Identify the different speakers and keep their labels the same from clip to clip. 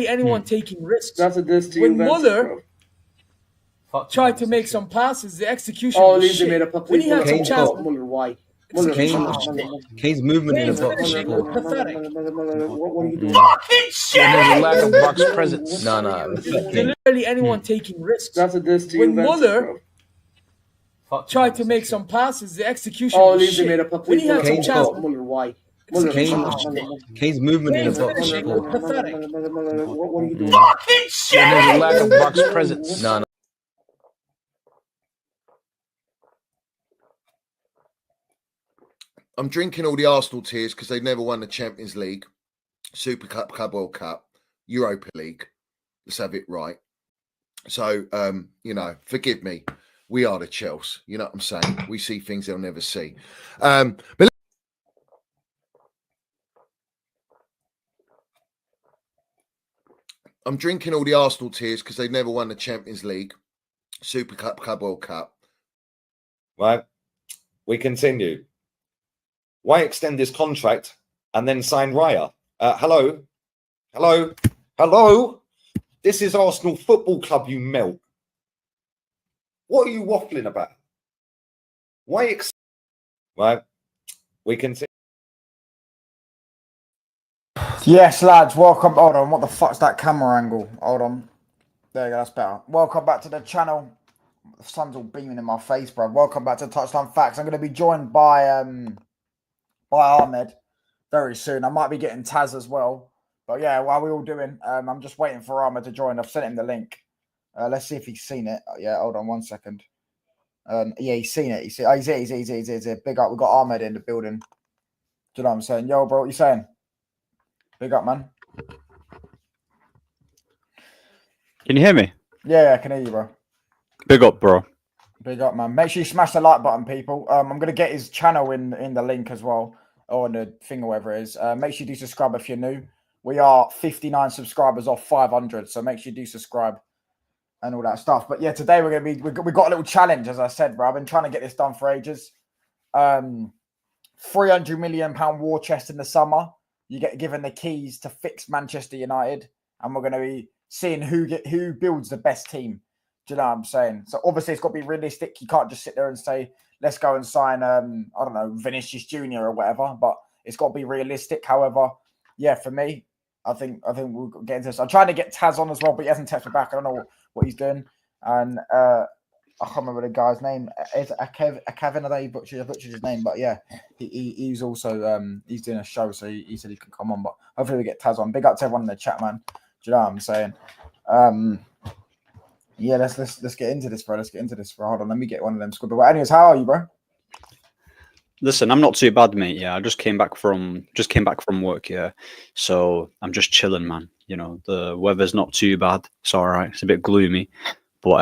Speaker 1: barely anyone taking risks.
Speaker 2: That's a diss to
Speaker 1: When
Speaker 2: Juventus,
Speaker 1: Muller
Speaker 2: bro.
Speaker 1: tried to make some passes, the execution
Speaker 2: Oh,
Speaker 1: was
Speaker 2: Lindsay
Speaker 1: shit.
Speaker 2: made a
Speaker 1: When he had some
Speaker 3: Kane's
Speaker 1: chances,
Speaker 3: got-
Speaker 2: Muller, why?
Speaker 3: Kane's movement in the
Speaker 1: Kane's
Speaker 3: box.
Speaker 1: finishing was pathetic.
Speaker 2: What are you doing?
Speaker 4: Fucking shit!
Speaker 5: There's a lack of box presence.
Speaker 3: No.
Speaker 1: Barely anyone taking risks.
Speaker 2: That's a diss to
Speaker 1: When
Speaker 2: Juventus,
Speaker 1: Muller
Speaker 2: bro.
Speaker 1: tried to make some passes, the execution
Speaker 2: Oh,
Speaker 1: was
Speaker 2: Lindsay
Speaker 1: shit.
Speaker 2: made a
Speaker 1: When he had some
Speaker 3: Kane's
Speaker 1: chances,
Speaker 3: got-
Speaker 2: Muller, why?
Speaker 3: Kane's movement in the
Speaker 1: Kane's
Speaker 3: box.
Speaker 1: finishing was pathetic.
Speaker 2: What are you doing?
Speaker 4: Fucking shit!
Speaker 5: There's a lack of box presence.
Speaker 3: No.
Speaker 6: I'm drinking all the Arsenal tears because they've never won the Champions League, Super Cup, Club World Cup, Europa League. Let's have it right. So, forgive me. We are the Chelsea. You know what I'm saying? We see things they'll never see. But I'm drinking all the Arsenal tears because they've never won the Champions League, Super Cup, Club World Cup.
Speaker 7: Right. We continue. Why extend this contract and then sign Raya? Hello? This is Arsenal Football Club, you melt. What are you waffling about? Why Right. We continue.
Speaker 8: Yes, lads, welcome. Hold on, what the fuck's that camera angle? Hold on. There you go, that's better. Welcome back to the channel. The sun's all beaming in my face, bro. Welcome back to Touchline Facts. I'm going to be joined by Ahmed very soon. I might be getting Taz as well. But yeah, what are we all doing? I'm just waiting for Ahmed to join. I've sent him the link. Let's see if he's seen it. Yeah, hold on 1 second. Yeah, he's seen it. He's here. Big up. We've got Ahmed in the building. Do you know what I'm saying? Yo, bro, what you saying? Big up, man.
Speaker 9: Can you hear me?
Speaker 8: Yeah, I can hear you, bro.
Speaker 9: Big up, bro.
Speaker 8: Big up, man. Make sure you smash the like button, people. I'm going to get his channel in the link as well, or in the thing or whatever it is. Make sure you do subscribe if you're new. We are 59 subscribers off 500, so make sure you do subscribe and all that stuff. But yeah, today we're going to be, we got a little challenge, as I said, bro. I've been trying to get this done for ages. £300 million war chest in the summer. You get given the keys to fix Manchester United, and we're going to be seeing who builds the best team. Do you know what I'm saying? So obviously it's got to be realistic. You can't just sit there and say, let's go and sign, I don't know, Vinicius Jr. or whatever. But it's got to be realistic. However, yeah, for me, I think we'll get into this. I'm trying to get Taz on as well, but he hasn't texted me back. I don't know what he's doing. And I can't remember the guy's name. It's Kevin. I know you butchered his name, but yeah, he's also he's doing a show, so he said he can come on. But hopefully we get Taz on. Big up to everyone in the chat, man. Do you know what I'm saying? Yeah, let's get into this, bro. Let's get into this, bro. Hold on, let me get one of them squad. But anyways, how are you, bro?
Speaker 9: Listen, I'm not too bad, mate. Yeah, I just came back from work. Yeah, so I'm just chilling, man. You know, the weather's not too bad. It's all right. It's a bit gloomy, but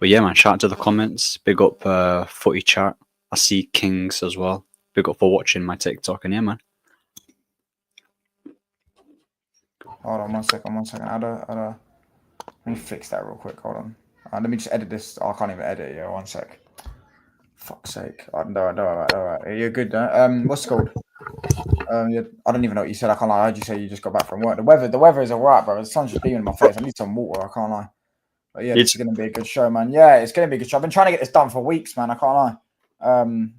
Speaker 9: yeah, man. Shout out to the comments. Big up footy chat. I see Kings as well. Big up for watching my TikTok, and yeah, man.
Speaker 8: Hold on 1 second. Let me fix that real quick. Hold on. Let me just edit this. Oh, I can't even edit it. Yeah, 1 sec. Fuck's sake. All right. You're good, what's it called? I don't even know what you said. I can't lie. I heard you say you just got back from work. The weather is alright, bro. The sun's just beaming in my face. I need some water. I can't lie. But yeah, it's going to be a good show, man. Yeah, it's going to be a good show. I've been trying to get this done for weeks, man. I can't lie.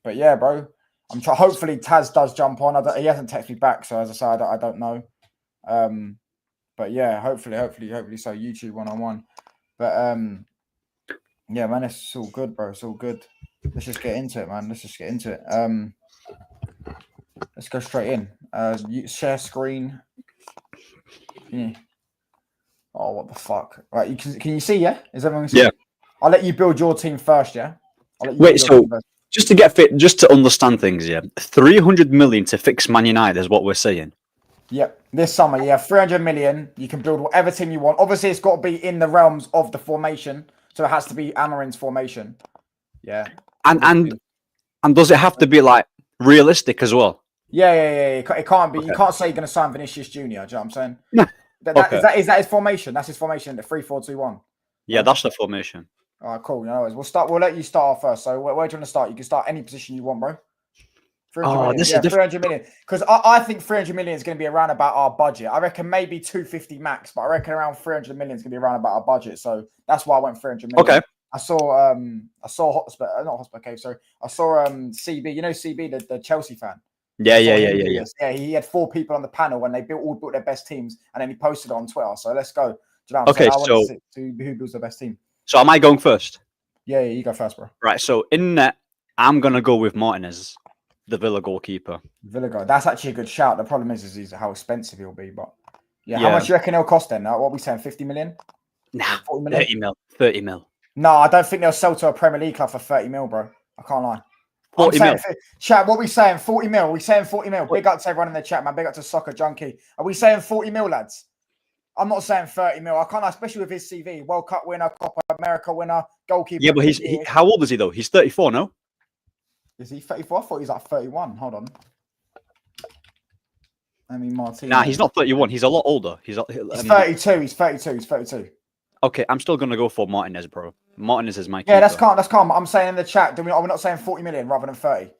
Speaker 8: But yeah, bro. Hopefully Taz does jump on. He hasn't texted me back, so as I said, I don't know. But yeah, hopefully, so YouTube 1-on-1. But yeah, man, it's all good, bro. It's all good. Let's just get into it, man. Let's go straight in. Share screen. Yeah. Oh, what the fuck? Right, can you see? Yeah, is everyone see?
Speaker 9: Yeah.
Speaker 8: I'll let you build your team first. Yeah.
Speaker 9: Wait, so just to get fit, just to understand things, yeah, 300 million to fix Man United is what we're saying.
Speaker 8: Yep, this summer, yeah, 300 million. You can build whatever team you want. Obviously, it's got to be in the realms of the formation, so it has to be Amarin's formation. Yeah,
Speaker 9: and does it have to be like realistic as well?
Speaker 8: Yeah. It can't be. Okay. You can't say you're going to sign Vinicius Jr. Do you know what I'm saying?
Speaker 9: No.
Speaker 8: Is that his formation? That's his formation. The 3-4-2-1.
Speaker 9: Yeah, that's the formation.
Speaker 8: All right, cool. We'll let you start off first. So where do you want to start? You can start any position you want, bro. 300
Speaker 9: Oh,
Speaker 8: million.
Speaker 9: this is
Speaker 8: Yeah,
Speaker 9: different.
Speaker 8: 300 million. Because I think 300 million is going to be around about our budget. I reckon maybe 250 max, but I reckon around 300 million is going to be around about our budget. So that's why I went 300 million.
Speaker 9: Okay.
Speaker 8: I saw not Hotspur Cave, sorry. I saw CB, you know CB, the Chelsea fan.
Speaker 9: Yeah.
Speaker 8: Yeah, he had 4 people on the panel when they all built their best teams, and then he posted it on Twitter. So let's go. Do you know what I'm
Speaker 9: Okay,
Speaker 8: saying? I want
Speaker 9: so-
Speaker 8: to see who builds the best team.
Speaker 9: So am I going first?
Speaker 8: Yeah, you go first, bro.
Speaker 9: Right. So in net, I'm gonna go with Martinez, the Villa goalkeeper.
Speaker 8: Villago. That's actually a good shout. The problem is how expensive he'll be. But yeah, how
Speaker 9: Yeah.
Speaker 8: much do you reckon he'll cost then? What are we saying? 50 million?
Speaker 9: Nah,
Speaker 8: 40 million?
Speaker 9: 30 mil. 30 mil.
Speaker 8: No, I don't think they'll sell to a Premier League club for 30 mil, bro. I can't lie.
Speaker 9: 40
Speaker 8: I'm
Speaker 9: mil.
Speaker 8: saying, chat, what are we saying? 40 mil. Are we saying 40 mil? Big up to everyone in the chat, man. Big up to Soccer Junkie. Are we saying 40 mil, lads? I'm not saying 30 mil. I can't lie, especially with his CV. World Cup winner, Copa America winner, goalkeeper.
Speaker 9: Yeah, but how old is he though? He's 34, no?
Speaker 8: Is he 34? I thought he was like 31. Hold on. I mean, Martinez.
Speaker 9: Nah, he's not 31. He's a lot older. He's
Speaker 8: 32. He's 32. He's 32.
Speaker 9: Okay, I'm still gonna go for Martinez, bro. Martinez is my
Speaker 8: Yeah,
Speaker 9: keeper.
Speaker 8: that's calm. That's calm. I'm saying in the chat, are we not saying 40 million rather than 30?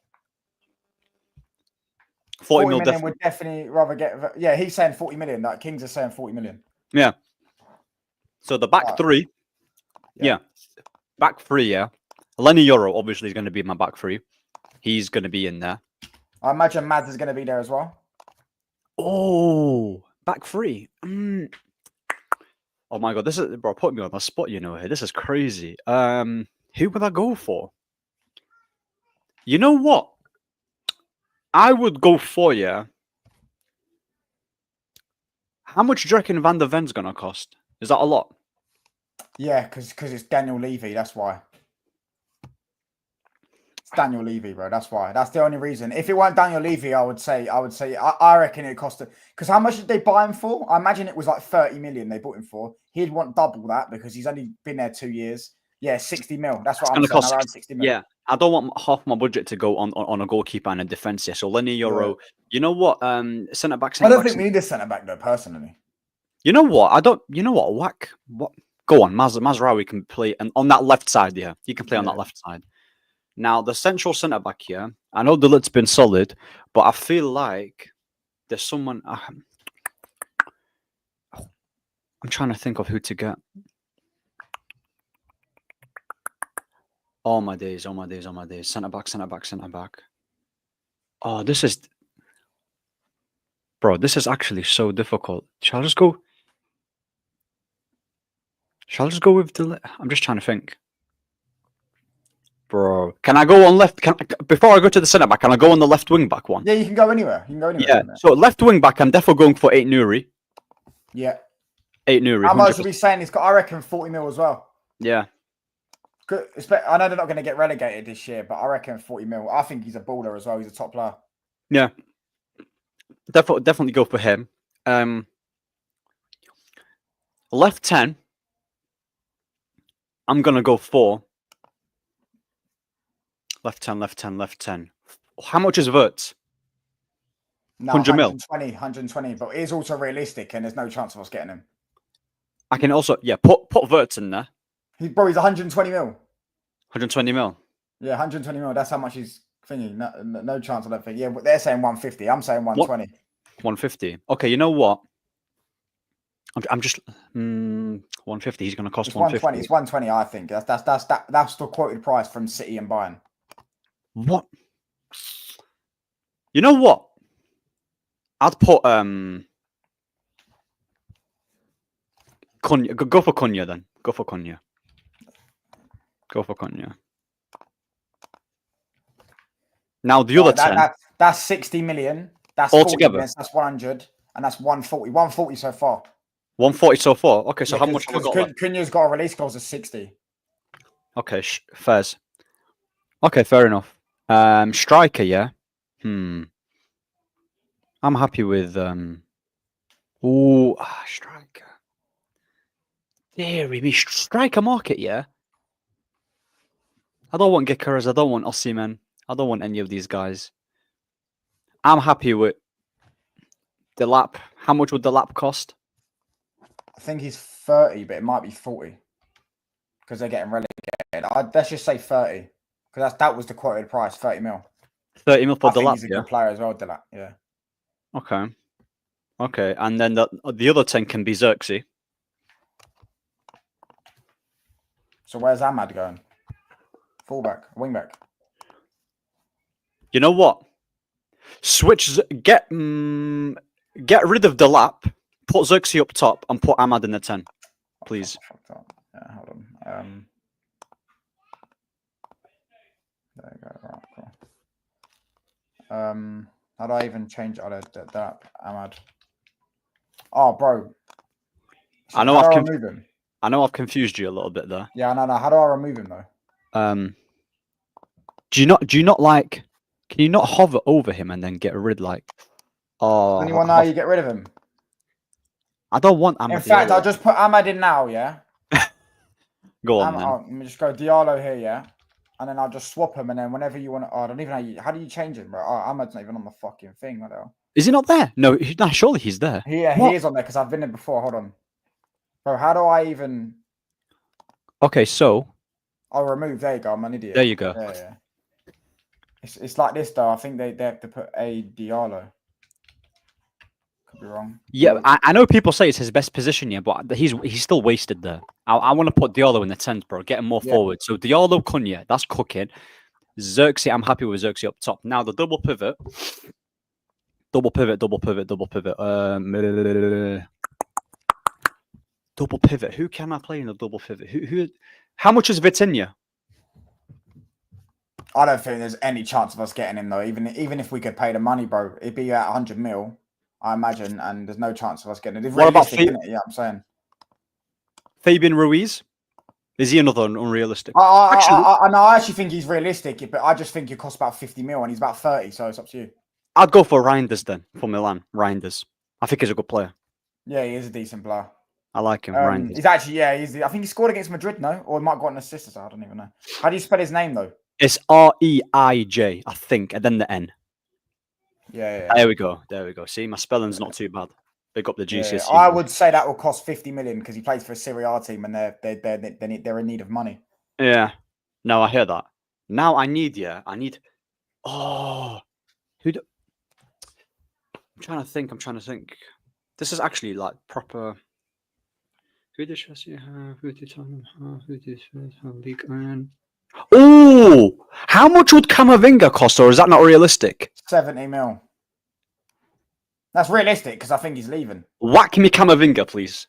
Speaker 9: 40 mil.
Speaker 8: million would definitely rather get. Yeah, he's saying 40 million. Like Kings are saying 40 million.
Speaker 9: Yeah. So the back three.
Speaker 8: Yeah.
Speaker 9: Back three, yeah. Lenny Yoro obviously is going to be my back three. He's going to be in there.
Speaker 8: I imagine Mads is going to be there as well.
Speaker 9: Oh, back three. Oh my god, this is bro. Put me on the spot, you know. Here, this is crazy. Who would I go for? You know what? I would go for How much do you reckon Van der Ven's gonna cost? Is that a lot?
Speaker 8: Yeah, because it's Daniel Levy. That's why. It's Daniel Levy, bro. That's why. That's the only reason. If it weren't Daniel Levy, I reckon it cost it. Because how much did they buy him for? I imagine it was like 30 million they bought him for. He'd want double that because he's only been there 2 years. Yeah, 60 mil. That's what I'm saying. Around 60 mil.
Speaker 9: Yeah, I don't want half my budget to go on a goalkeeper and a defense here. So Lenny Yoro, you know what? Centre back.
Speaker 8: I don't think we need a centre back though, personally.
Speaker 9: You know what? I don't. You know what? Whack. What? Go on, Mazraoui can play, and on that left side, yeah, he can play on that left side. Now the central centre back here. I know the lid's been solid, but I feel like there's someone. I'm trying to think of who to get. Oh my days! Oh my days! Oh my days! Centre back, centre back, centre back. Oh, this is, bro. This is actually so difficult. Shall I just go? Shall I just go with the? I'm just trying to think, bro. Can I go on left? Before I go to the centre back, can I go on the left wing back one?
Speaker 8: Yeah, you can go anywhere. You can go anywhere.
Speaker 9: Yeah. So left wing back, I'm definitely going for Aït-Nouri.
Speaker 8: Yeah.
Speaker 9: Aït-Nouri.
Speaker 8: How much are we saying? He's got, I reckon, 40 mil as well.
Speaker 9: Yeah.
Speaker 8: Good. I know they're not going to get relegated this year, but I reckon 40 mil. I think he's a baller as well. He's a top player.
Speaker 9: Yeah. Definitely go for him. Left 10. I'm gonna go for left 10, left 10, left 10. How much is Wirtz?
Speaker 8: No,
Speaker 9: 100 mil.
Speaker 8: 120, but it is also realistic, and there's no chance of us getting him.
Speaker 9: I can also put Wirtz in there.
Speaker 8: He's 120 mil.
Speaker 9: 120 mil.
Speaker 8: Yeah, 120 mil. That's how much he's thinking. No chance, I don't think. Yeah, but they're saying 150. I'm saying 120.
Speaker 9: 150. Okay, you know what? I'm just 150. He's going to cost 150.
Speaker 8: It's 120. I think that's the quoted price from City and Bayern.
Speaker 9: What? You know what? I'd put Cunha. Go for Cunha then. Go for Cunha. Go for Cunha. Now the other 10.
Speaker 8: That's 60 million. That's
Speaker 9: altogether.
Speaker 8: That's 100, and that's 140. 140 so far.
Speaker 9: 140 so far. Okay, so
Speaker 8: Yeah,
Speaker 9: how much have I got left?
Speaker 8: Cunha's got a release clause of 60.
Speaker 9: Okay, fairs. Okay, fair enough. Striker, yeah. I'm happy with striker. Deary me, striker market, yeah. I don't want Gyökeres, I don't want Osimhen, I don't want any of these guys. I'm happy with the lap. How much would the lap cost?
Speaker 8: I think he's 30, but it might be 40 because they're getting relegated. Let's just say 30 because that was the quoted price, 30 mil.
Speaker 9: 30 mil for
Speaker 8: I think
Speaker 9: Delap,
Speaker 8: he's a
Speaker 9: yeah.
Speaker 8: good player as well, Delap. Yeah.
Speaker 9: Okay. Okay, and then the other 10 can be Xerxes.
Speaker 8: So where's Ahmad going? Fullback, wingback.
Speaker 9: You know what? Get rid of Delap, put Xerxes up top, and put Ahmad in the 10, please.
Speaker 8: Fucked up. Yeah, hold on. There you go. Right, cool. How do I even change that Ahmad? Oh, bro. So
Speaker 9: I know
Speaker 8: how
Speaker 9: I've
Speaker 8: do I
Speaker 9: conf-
Speaker 8: remove him?
Speaker 9: I know I've confused you a little bit there.
Speaker 8: Yeah, no. How do I remove him though?
Speaker 9: Do you not like? Can you not hover over him and then get rid like? Oh,
Speaker 8: Anyone know how you get rid of him?
Speaker 9: I don't want Ahmad.
Speaker 8: In fact, I'll just put Ahmad in now. Yeah.
Speaker 9: Go on then.
Speaker 8: Let me just go Diallo here. Yeah. And then I'll just swap him, and then whenever you want to, I don't even know how do you change him, bro? Oh, Ahmad's not even on the fucking thing. What the hell?
Speaker 9: Is he not there? No, surely he's there.
Speaker 8: Yeah,
Speaker 9: What?
Speaker 8: he is on there because I've been there before. Hold on, bro. How do I even?
Speaker 9: Okay, so
Speaker 8: I'll remove. There you go. I'm an idiot.
Speaker 9: there you go.
Speaker 8: Yeah. It's like this though. I think they have to put a Diallo. Could be wrong.
Speaker 9: Yeah, I know people say it's his best position, yeah, but he's still wasted there. I want to put Diallo in the 10th, bro. Get him more forward. So Diallo, Cunha, that's cooking. Xerxes, I'm happy with Xerxes up top. Now the double pivot. Double pivot. Double pivot. Who can I play in a double pivot? Who? How much is Vitinha?
Speaker 8: I don't think there's any chance of us getting him though. Even if we could pay the money, bro, it'd be at 100 mil, I imagine, and there's no chance of us getting it. It's
Speaker 9: What about
Speaker 8: realistic, isn't it? Yeah, I'm saying.
Speaker 9: Fabian Ruiz? Is he another unrealistic?
Speaker 8: I actually think he's realistic, but I just think it costs about 50 mil and he's about 30, so it's up to you.
Speaker 9: I'd go for Reinders then, for Milan. Reinders. I think he's a good player.
Speaker 8: Yeah, he is a decent player.
Speaker 9: I like him, Reinders.
Speaker 8: He's actually, I think he scored against Madrid, no? Or he might have got an assist, so I don't even know. How do you spell his name, though?
Speaker 9: It's Reij, I think, and then the N.
Speaker 8: Yeah.
Speaker 9: There we go. See, my spelling's not too bad. Big up the GCSE.
Speaker 8: I would say that will cost 50 million because he plays for a Serie A team and they're in need of money.
Speaker 9: Yeah. No, I hear that. Now I need. Oh, I'm trying to think. This is actually like proper. Who did Chelsea have? Who did Tottenham have? Who did League One? Oh, how much would Camavinga cost, or is that not realistic?
Speaker 8: 70 mil. That's realistic because I think he's leaving.
Speaker 9: Whack me Camavinga, please.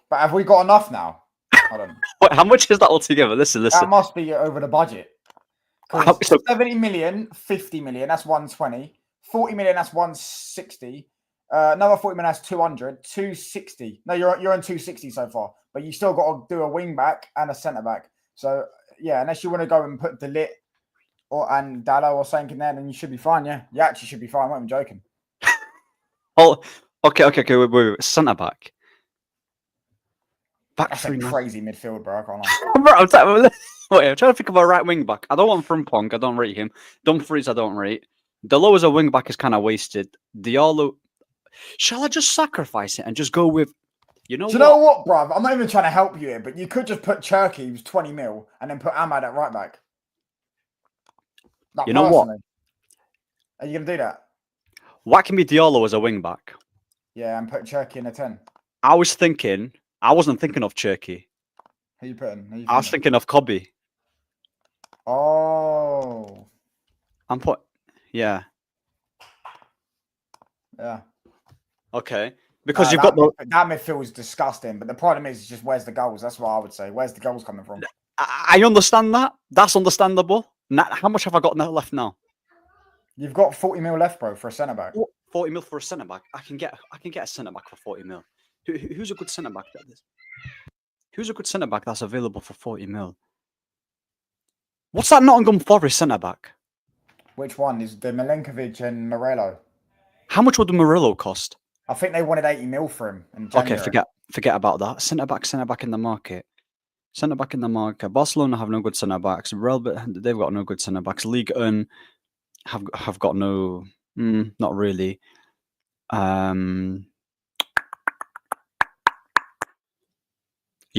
Speaker 8: But have we got enough now? Hold on.
Speaker 9: Wait, how much is that altogether? Listen.
Speaker 8: That must be over the budget.
Speaker 9: So
Speaker 8: 70 million, 50 million, that's 120. 40 million, that's 160. Another 40 million, that's 200. 260. No, you're on 260 so far, but you still got to do a wing back and a centre back. So yeah, unless you want to go and put Delit and Dallo or something in there, then you should be fine. Yeah, you actually should be fine. I'm not even joking.
Speaker 9: Oh, okay. Wait. Centre back. Back
Speaker 8: That's
Speaker 9: three.
Speaker 8: a crazy midfield, bro. I can't lie.
Speaker 9: Bro, I'm trying to think of a right wing back. I don't want Frimpong. I don't rate him. Dumfries, I don't rate. Delo as a wing back is kind of wasted. Diallo. Shall I just sacrifice it and just go with? You know
Speaker 8: what, bruv? I'm not even trying to help you here, but you could just put Cherki, who's 20 mil, and then put Ahmad at right back. Like,
Speaker 9: you know what?
Speaker 8: Are you gonna do that?
Speaker 9: Whack me Diallo as a wing back.
Speaker 8: Yeah, and put Cherki in a 10.
Speaker 9: I wasn't thinking of Cherki.
Speaker 8: Who you putting?
Speaker 9: I was thinking of Kobe.
Speaker 8: Oh.
Speaker 9: Yeah.
Speaker 8: Yeah.
Speaker 9: Okay. Because you've got
Speaker 8: that midfield is disgusting, but the problem is just where's the goals? That's what I would say. Where's the goals coming from?
Speaker 9: I understand that. That's understandable. Now, how much have I got left now?
Speaker 8: You've got 40 mil left, bro, for a centre back.
Speaker 9: 40 mil for a centre back. I can get a centre back for 40 mil. Who's a good centre back? Who's a good centre back that's available for 40 mil? What's that Nottingham Forest centre back?
Speaker 8: Which one is the Milenkovic and Morello?
Speaker 9: How much would the Murillo cost?
Speaker 8: I think they wanted 80 mil for him in January.
Speaker 9: Okay, forget about that. Centre back in the market. Centre back in the market. Barcelona have no good centre backs. Real, they've got no good centre backs. Ligue 1 have got no, not really. You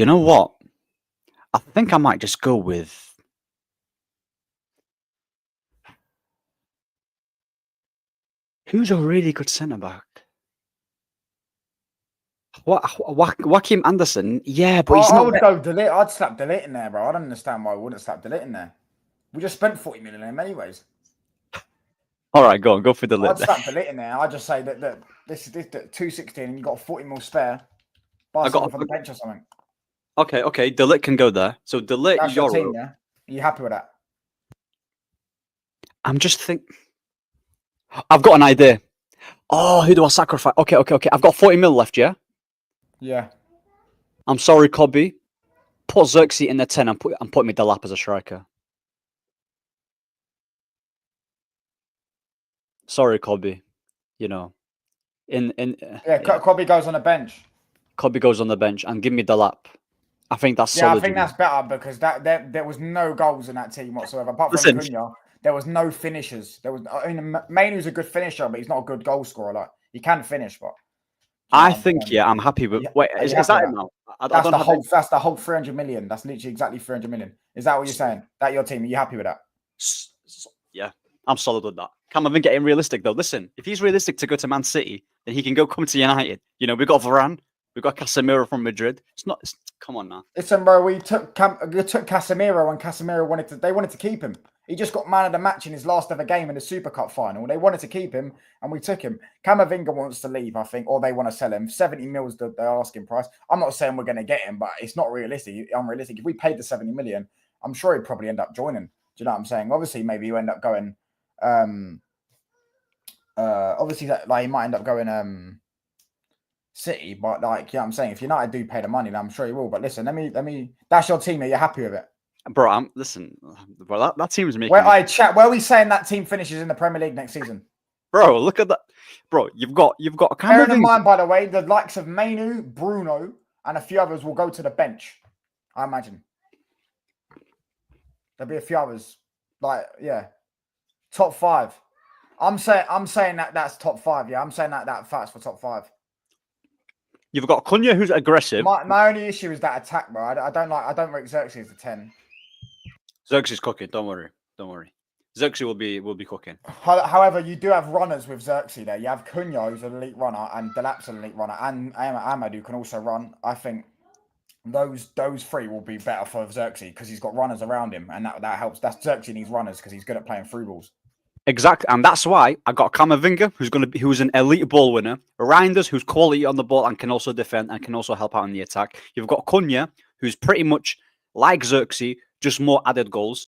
Speaker 9: know what? I think I might just go with. Who's a really good centre back? Joachim Anderson? Yeah, but he's
Speaker 8: I
Speaker 9: not.
Speaker 8: would go delete. I'd slap delete in there, bro. I don't understand why I wouldn't slap delete in there. We just spent 40 million on him anyways.
Speaker 9: All right, go for the
Speaker 8: I'd
Speaker 9: lid.
Speaker 8: slap delete in there. I'd just say that this 216 and you got a 40 mil spare. Buy
Speaker 9: I got-
Speaker 8: someone for the bench or something.
Speaker 9: Okay, Delit can go there. So Delit,
Speaker 8: That's your
Speaker 9: Euro.
Speaker 8: team, yeah. Are you happy with that?
Speaker 9: I'm just I've got an idea. Oh, who do I sacrifice? Okay. I've got 40 mil left, yeah?
Speaker 8: Yeah.
Speaker 9: I'm sorry, Cobby. Put Xerxes in the 10 and put me Delap as a striker. Sorry, Cobby. You know.
Speaker 8: Cobby goes on the bench.
Speaker 9: Cobby goes on the bench and give me Delap. I think that's
Speaker 8: Yeah,
Speaker 9: solid.
Speaker 8: I think that's better because there was no goals in that team whatsoever. Apart from
Speaker 9: Listen.
Speaker 8: Cunha, there was no finishers. Mainu's a good finisher, but he's not a good goal scorer. Like he can finish, but
Speaker 9: I think, I'm happy with.
Speaker 8: Yeah,
Speaker 9: Wait,
Speaker 8: are
Speaker 9: is
Speaker 8: you
Speaker 9: that
Speaker 8: happy
Speaker 9: it
Speaker 8: with
Speaker 9: now?
Speaker 8: that's the whole 300 million. That's literally exactly 300 million. Is that what you're saying? That your team? Are you happy with that?
Speaker 9: Yeah, I'm solid with that. Camavinga getting realistic though. Listen, if he's realistic to go to Man City, then he can come to United. You know, we got Varane, we got Casemiro from Madrid. Come on now.
Speaker 8: Listen, bro, we took Casemiro and Casemiro wanted to keep him. He just got man of the match in his last ever game in the Super Cup final. They wanted to keep him, and we took him. Camavinga wants to leave, I think, or they want to sell him. 70 mil is the asking price. I'm not saying we're going to get him, but it's not unrealistic. If we paid the 70 million, I'm sure he'd probably end up joining. Do you know what I'm saying? Obviously, maybe you end up going. Obviously, he might end up going City, but like, yeah, I'm saying if United do pay the money, then I'm sure he will. But listen, let me. That's your team. Are you happy with it?
Speaker 9: Bro, that team's making.
Speaker 8: Where are we saying that team finishes in the Premier League next season?
Speaker 9: Bro, look at that. Bro, you've got
Speaker 8: Bearing in mind, by the way, the likes of Mainu, Bruno, and a few others will go to the bench. I imagine there'll be a few others. Like, yeah, top 5. I'm saying that's top 5. Yeah, I'm saying that facts for top 5.
Speaker 9: You've got Cunha, who's aggressive.
Speaker 8: My only issue is that attack, bro. I don't rate Xerxes as a 10.
Speaker 9: Xerxes cooking. Don't worry. Xerxes will be cooking.
Speaker 8: However, you do have runners with Xerxes there. You have Cunha, who's an elite runner, and Delap's an elite runner, and Ahmad, who can also run. I think those 3 will be better for Xerxes because he's got runners around him, and that helps. That's Xerxes needs runners because he's good at playing through balls.
Speaker 9: Exactly, and that's why I got Camavinga, who's an elite ball winner. Reinders, who's quality on the ball and can also defend and can also help out in the attack. You've got Cunha, who's pretty much like Xerxes, just more added goals.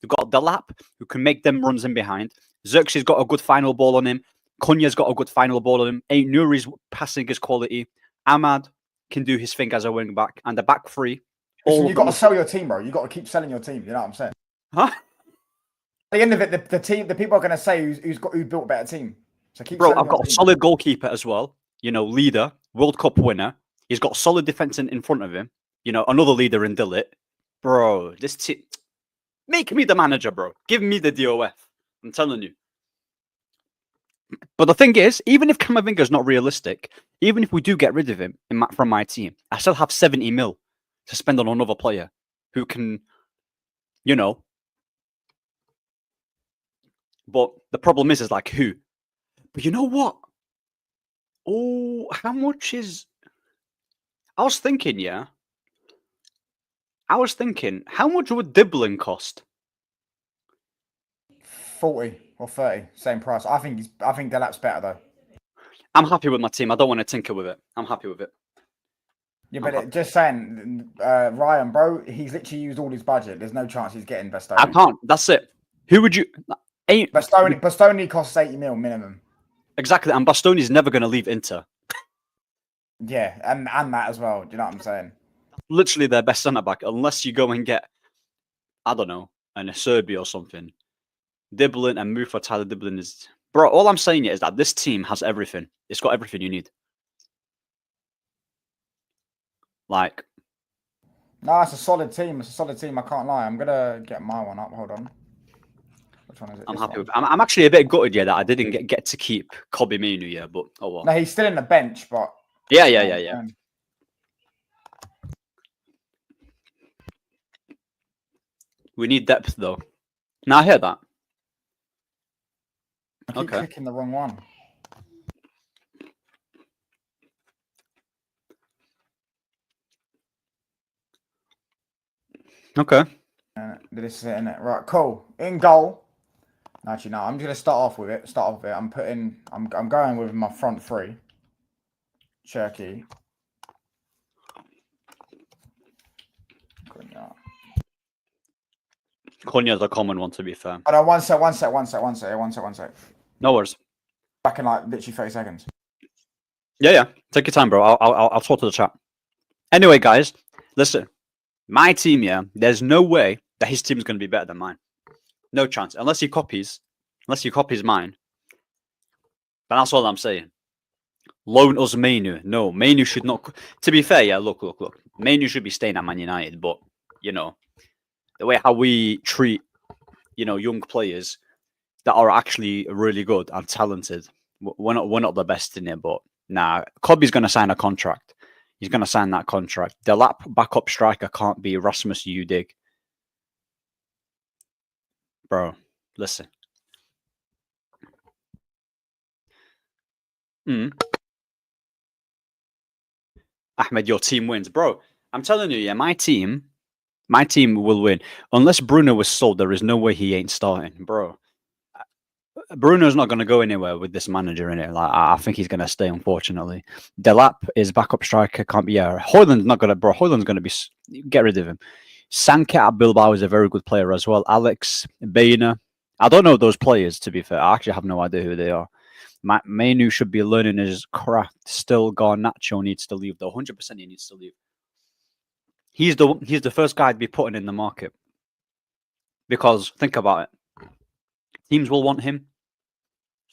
Speaker 9: You've got Delap, who can make them runs in behind. Xerxes got a good final ball on him. Cunha's got a good final ball on him. Ain't Nuri's passing is quality. Ahmad can do his thing as a wing back, and the back 3.
Speaker 8: Listen, you got to sell your team, bro. You got to keep selling your team. You know what I'm saying?
Speaker 9: Huh?
Speaker 8: At the end of it, the people are going to say who built a better team. So keep.
Speaker 9: Bro, I've got a solid goalkeeper as well. You know, leader, World Cup winner. He's got solid defense in front of him. You know, another leader in Dillit. Bro, this team. Make me the manager, bro. Give me the DOF. I'm telling you. But the thing is, even if Camavinga's not realistic, even if we do get rid of him from my team, I still have 70 mil to spend on another player who can, you know. But the problem is like who? But you know what? Oh, how much is... I was thinking, how much would Dibbling cost?
Speaker 8: 40 or 30, same price. I think Delap's better though.
Speaker 9: I'm happy with my team. I don't want to tinker with it. I'm happy with it.
Speaker 8: Yeah, but just saying, Ryan, bro, he's literally used all his budget. There's no chance he's getting Bastoni.
Speaker 9: I can't. That's it. Who would you...
Speaker 8: Bastoni costs 80 mil minimum.
Speaker 9: Exactly, and Bastoni's never going to leave Inter.
Speaker 8: Yeah, and that as well. Do you know what I'm saying?
Speaker 9: Literally their best centre-back, unless you go and get, I don't know, an Acerbi or something. Dibbling and move for Tyler Dibbling is... Bro, all I'm saying is that this team has everything. It's got everything you need. Like...
Speaker 8: No, it's a solid team. I can't lie. I'm going to get my one up. Hold on. Which one is it?
Speaker 9: I'm happy with. I'm actually a bit gutted, that I didn't get to keep Kobbie Mainoo, but oh well.
Speaker 8: No, he's still in the bench, but
Speaker 9: yeah. We need depth though. Now I hear that.
Speaker 8: I keep
Speaker 9: Okay.
Speaker 8: clicking the wrong one.
Speaker 9: Okay.
Speaker 8: This is it, innit? Right, cool. In goal. Actually, no, I'm just gonna start off with it. I'm going with my front three. Cherky.
Speaker 9: Cunha's a common one, to be fair.
Speaker 8: Hold on, one sec.
Speaker 9: No worries.
Speaker 8: Back in like literally 30 seconds.
Speaker 9: Yeah. Take your time, bro. I'll talk to the chat. Anyway, guys, listen. My team, yeah, there's no way that his team's going to be better than mine. No chance. Unless he copies mine. But that's all I'm saying. Loan us Mainu. No, Mainu should not. To be fair, yeah, look. Mainu should be staying at Man United, but, you know, the way how we treat, you know, young players that are actually really good and talented, we're not the best in it, but nah, Kobbie's going to sign a contract. He's going to sign that contract. The lap backup striker can't be Rasmus Udig. Bro, listen. Ahmed, your team wins. Bro, I'm telling you, yeah, my team will win. Unless Bruno was sold, there is no way he ain't starting, bro. Bruno's not going to go anywhere with this manager in it. Like, I think he's going to stay, unfortunately. Delap is backup striker. Can't be. Yeah, Hoyland's not going to. Bro, Hoyland's going to be. Get rid of him. Sanke at Bilbao is a very good player as well. Alex Baina. I don't know those players, to be fair. I actually have no idea who they are. Mainu should be learning his craft. Still, Garnacho needs to leave. Though 100% he needs to leave. He's the first guy to be putting in the market. Because think about it. Teams will want him.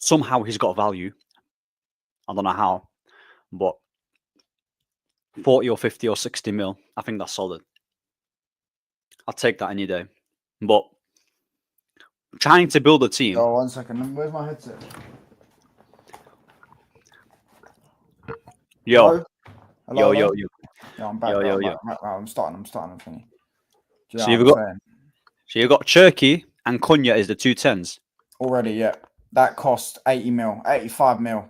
Speaker 9: Somehow he's got value. I don't know how, but 40 or 50 or 60 mil, I think that's solid. I'll take that any day. But trying to build a team.
Speaker 8: Oh, 1 second. Where's my headset?
Speaker 9: Yo.
Speaker 8: Hello?
Speaker 9: Yo.
Speaker 8: Yeah, I'm back.
Speaker 9: Yo.
Speaker 8: I'm starting the thingy. Do you know
Speaker 9: So
Speaker 8: what I'm saying?
Speaker 9: you've got Cherky and Cunha is the 210s.
Speaker 8: Already, yeah. That cost 80 mil, 85 mil.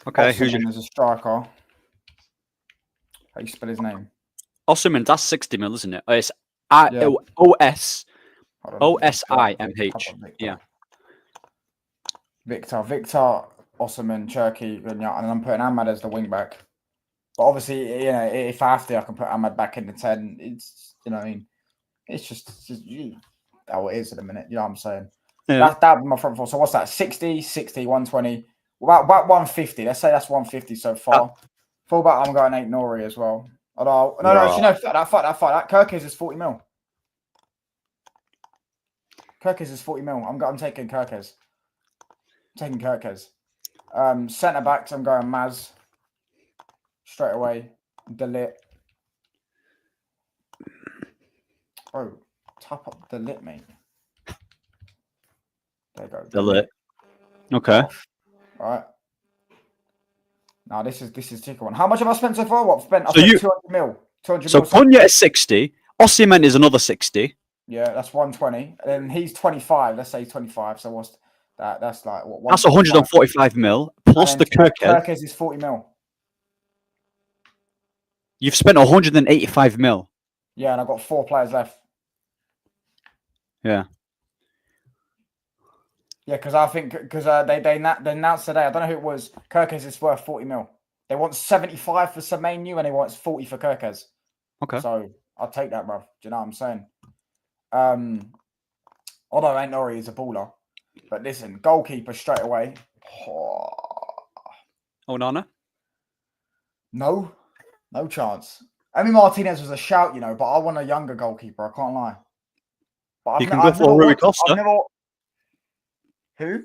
Speaker 9: Okay, who's your
Speaker 8: There's a striker. How you spell his name?
Speaker 9: Osimhen? That's 60 mil, isn't it? It's
Speaker 8: Yeah.
Speaker 9: OS
Speaker 8: Hold on.
Speaker 9: OSIMH. Yeah.
Speaker 8: Victor, Osimhen, Cherky, and I'm putting Ahmad as the wing back. But obviously, you know, if I have to, I can put Ahmad back in the 10. It's, you know what I mean? It's just how it is at the minute. You know what I'm saying?
Speaker 9: Yeah.
Speaker 8: That would be my front four. So what's that? 60, 120. About 150. Let's say that's 150 so far. Fullback, I'm going 8 Nori as well. Although, no, you know, that Kirkes is 40 mil. Kirkes is 40 mil. I'm taking Kirkes. Centre backs, I'm going Maz. Straight away. Delit. Bro, tap up Delit, mate. There you go.
Speaker 9: Delit. Okay.
Speaker 8: All right. Now this is ticker one. How much have I spent so far? What I've spent? I've
Speaker 9: So
Speaker 8: spent 200 mil. 200
Speaker 9: So
Speaker 8: mil.
Speaker 9: Cunha is 60. Osimhen is another 60.
Speaker 8: Yeah, that's 120. And then he's 25. Let's say 25. So what's that? That's like what?
Speaker 9: That's 145 mil plus the Kirkes.
Speaker 8: Kirkes is 40 mil.
Speaker 9: You've spent 185 mil.
Speaker 8: Yeah, and I've got 4 players left.
Speaker 9: Yeah.
Speaker 8: Yeah, because I think they announced today. I don't know who it was. Kirkes is worth 40 mil. They want 75 for Semenyo and they want 40 for Kirkes.
Speaker 9: Okay.
Speaker 8: So I'll take that, bruv. Do you know what I'm saying? Although Ain't Nori is a baller, but listen, goalkeeper straight away.
Speaker 9: Onana?
Speaker 8: No chance. Emi Martinez was a shout, you know, but I want a younger goalkeeper. I can't lie. But
Speaker 9: You can go for Rui Costa.
Speaker 8: Who?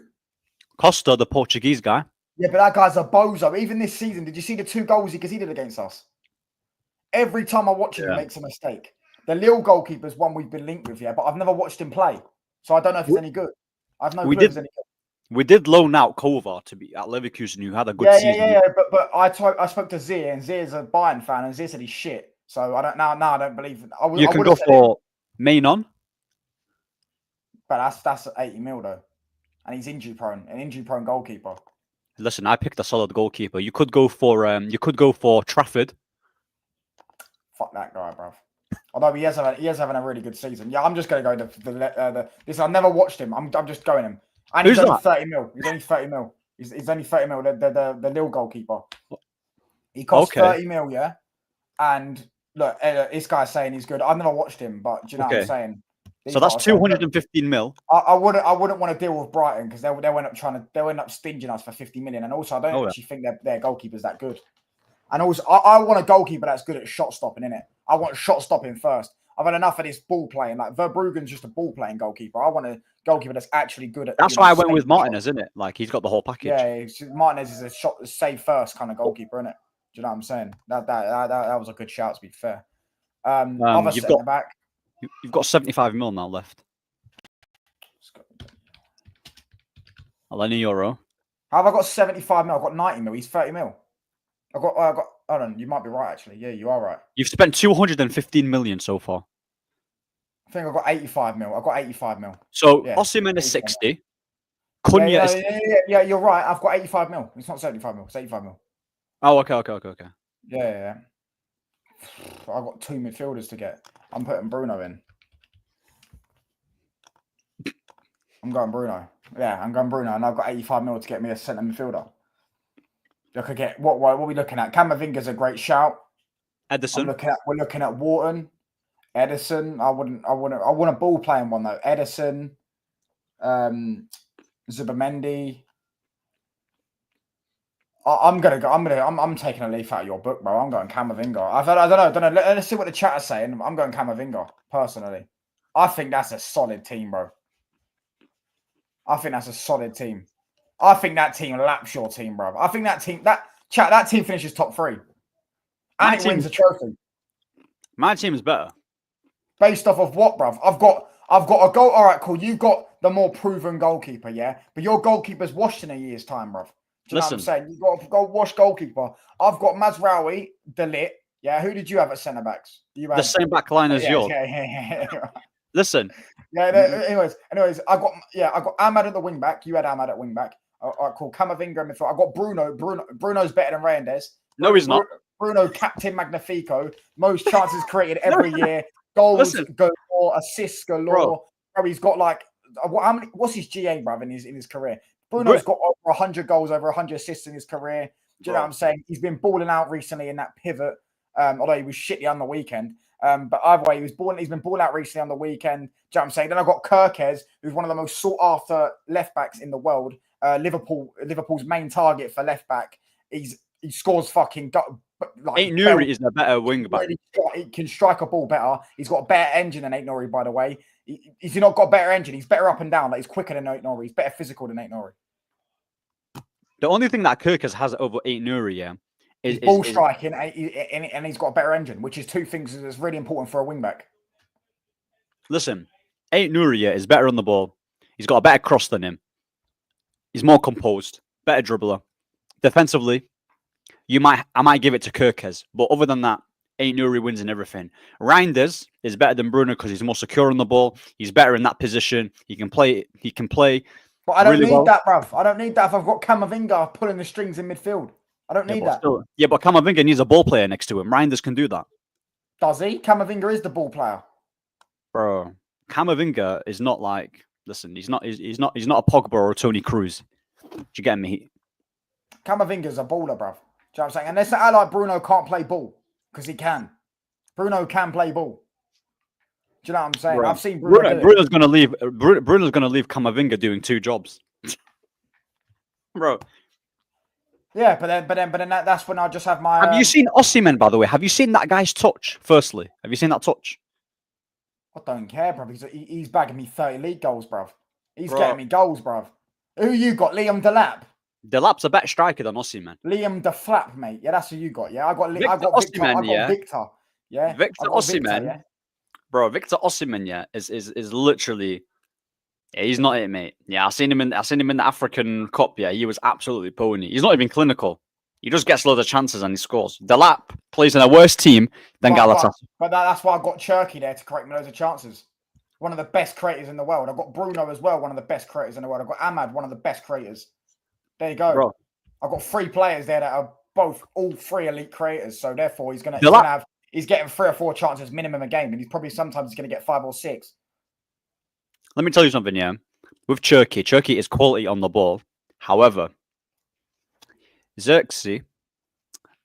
Speaker 9: Costa, the Portuguese guy.
Speaker 8: Yeah, but that guy's a bozo. Even this season, did you see the 2 goals he conceded against us? Every time I watch him, he makes a mistake. The Lille goalkeeper's one we've been linked with, yeah, but I've never watched him play. So I don't know if he's any good. I've no clue if he's any good.
Speaker 9: We did loan out Kovar to be at Leverkusen, who had a good season.
Speaker 8: Yeah. But I spoke to Zia, and Zia's a Bayern fan, and Zia said he's shit. So I don't I don't believe it.
Speaker 9: You can go for Mainon.
Speaker 8: But that's 80 mil though. and he's an injury prone goalkeeper.
Speaker 9: Listen, I picked a solid goalkeeper. You could go for Trafford.
Speaker 8: Fuck that guy, bruv. Although he is having a really good season. Yeah, I'm just going to go the this. I've never watched him. I'm just going him. And
Speaker 9: Who's
Speaker 8: he's only
Speaker 9: that?
Speaker 8: 30 mil. He's only 30 mil. He's only 30 mil. The Lille goalkeeper. He costs 30 mil, yeah. And look, this guy's saying he's good. I've never watched him, but do you know what I'm saying?
Speaker 9: So that's 215 mil.
Speaker 8: I wouldn't want to deal with Brighton because they'll end up stinging us for 50 million. And also, I don't actually think their goalkeeper's that good. And also, I want a goalkeeper that's good at shot stopping, innit? I want shot stopping first. I've had enough of this ball playing. Like Verbruggen's just a ball playing goalkeeper. I want a goalkeeper that's actually good at.
Speaker 9: That's why I went with Martinez, isn't it? Like he's got the whole package.
Speaker 8: Yeah, Martinez is a shot save first kind of goalkeeper, isn't it? Do you know what I'm saying? That was a good shout, to be fair. Other centre back.
Speaker 9: You've got 75 mil now left. Eleni Euro.
Speaker 8: How have I got 75 mil? I've got 90 mil. He's 30 mil. I got. Hold on, you might be right actually. Yeah, you are right.
Speaker 9: You've spent 215 million so far.
Speaker 8: I think I've got 85 mil. I've got 85 mil.
Speaker 9: So Osimhen is 60. Cunha is.
Speaker 8: Yeah, you're right. I've got 85 mil. It's not 75 mil. It's 85 mil.
Speaker 9: Oh, okay.
Speaker 8: Yeah. I've got 2 midfielders to get. I'm putting Bruno in. I'm going Bruno. Yeah, I'm going Bruno, and I've got 85 mil to get me a centre midfielder. I could get what are we looking at? Camavinga's a great shout.
Speaker 9: Edison.
Speaker 8: We're looking at Wharton, Edison. I want a ball playing one though. Edison, Zubamendi. I'm taking a leaf out of your book, bro. I'm going Camavinga. I don't know. Let's see what the chat is saying. I'm going Camavinga personally. I think that's a solid team, bro. I think that's a solid team. I think that team laps your team, bro. I think that team finishes top 3. And it wins a trophy.
Speaker 9: My team is better.
Speaker 8: Based off of what, bruv? I've got a goal. All right, cool. You've got the more proven goalkeeper, yeah? But your goalkeeper's washed in a year's time, bruv. Do you know what I'm saying? You've got to go wash goalkeeper. I've got Mazraoui, De Ligt. Yeah, who did you have at centre backs?
Speaker 9: The same back line as yours.
Speaker 8: Yeah.
Speaker 9: Listen.
Speaker 8: Yeah. Anyways, I got Ahmad at the wing back. You had Ahmad at wing back. All right, cool. Camavinga in midfield. I got Bruno. Bruno's better than Reinders.
Speaker 9: No, he's not.
Speaker 8: Bruno, Captain Magnifico. Most chances created every year. Goals galore, assists galore. Bro, he's got like what's his GA, bruv, in his career? Bruno's got over 100 goals, over 100 assists in his career. Do you know what I'm saying? He's been balling out recently in that pivot. Although he was shitty on the weekend. But either way, he's been balling out recently on the weekend. Do you know what I'm saying? Then I've got Kirkez, who's one of the most sought after left backs in the world. Liverpool's main target for left back. He scores fucking like
Speaker 9: Ain't Nuri is a better wing back.
Speaker 8: He can strike a ball better. He's got a better engine than Ain't Nuri, by the way. He's not got a better engine. He's better up and down. Like he's quicker than Ain't Nuri. He's better physical than Ain't Nuri.
Speaker 9: The only thing that Kirkez has over Ain't Nuri, is
Speaker 8: ball striking, and he's got a better engine, which is 2 things that's really important for a wing back.
Speaker 9: Listen, Ain't Nuri is better on the ball. He's got a better cross than him. He's more composed, better dribbler. Defensively, I might give it to Kirkez, but other than that, Ain't Nuri wins in everything. Reinders is better than Bruno because he's more secure on the ball. He's better in that position. He can play.
Speaker 8: But I don't need that, bruv. I don't need that if I've got Camavinga pulling the strings in midfield. I don't need that.
Speaker 9: But Camavinga needs a ball player next to him. Reinders can do that.
Speaker 8: Does he? Camavinga is the ball player.
Speaker 9: Bro, Camavinga is not like. Listen, he's not a Pogba or a Toni Kroos. Do you get me?
Speaker 8: Camavinga's a baller, bruv. Do you know what I'm saying? And let's not like Bruno can't play ball because he can. Bruno can play ball. Do you know what I'm saying?
Speaker 9: Bro,
Speaker 8: I've seen Bruno.
Speaker 9: Bruno's gonna leave. Bruno's gonna leave Camavinga doing 2 jobs, bro.
Speaker 8: Yeah, but then that's when I just have my.
Speaker 9: Have you seen Osimhen, by the way? Have you seen that guy's touch? Firstly, have you seen that touch?
Speaker 8: I don't care, bruv. He's bagging me 30 league goals, bruv. He's getting me goals, bruv. Who you got? Liam Delap.
Speaker 9: Delap's a better striker than Osimhen.
Speaker 8: Liam Deflap, mate. Yeah, that's who you got. Yeah, I got
Speaker 9: Victor.
Speaker 8: Victor. Yeah,
Speaker 9: Victor Osimhen. Yeah? Bro, Victor Osimhen, is literally. Yeah, he's not it, mate. Yeah, I seen him in the African Cup. Yeah, he was absolutely pony. He's not even clinical. He just gets loads of chances and he scores. Delap plays in a worse team than Galatasaray.
Speaker 8: But that's why I got Cherky there to create me loads of chances. one of the best creators in the world. I've got Bruno as well, one of the best creators in the world. I've got Ahmad, one of the best creators. There you go.
Speaker 9: Bro.
Speaker 8: I've got 3 players there that are all 3 elite creators. So therefore, he's getting 3 or 4 chances minimum a game, and he's sometimes going to get 5 or 6.
Speaker 9: Let me tell you something, yeah. With Cherki is quality on the ball. However, Xerxes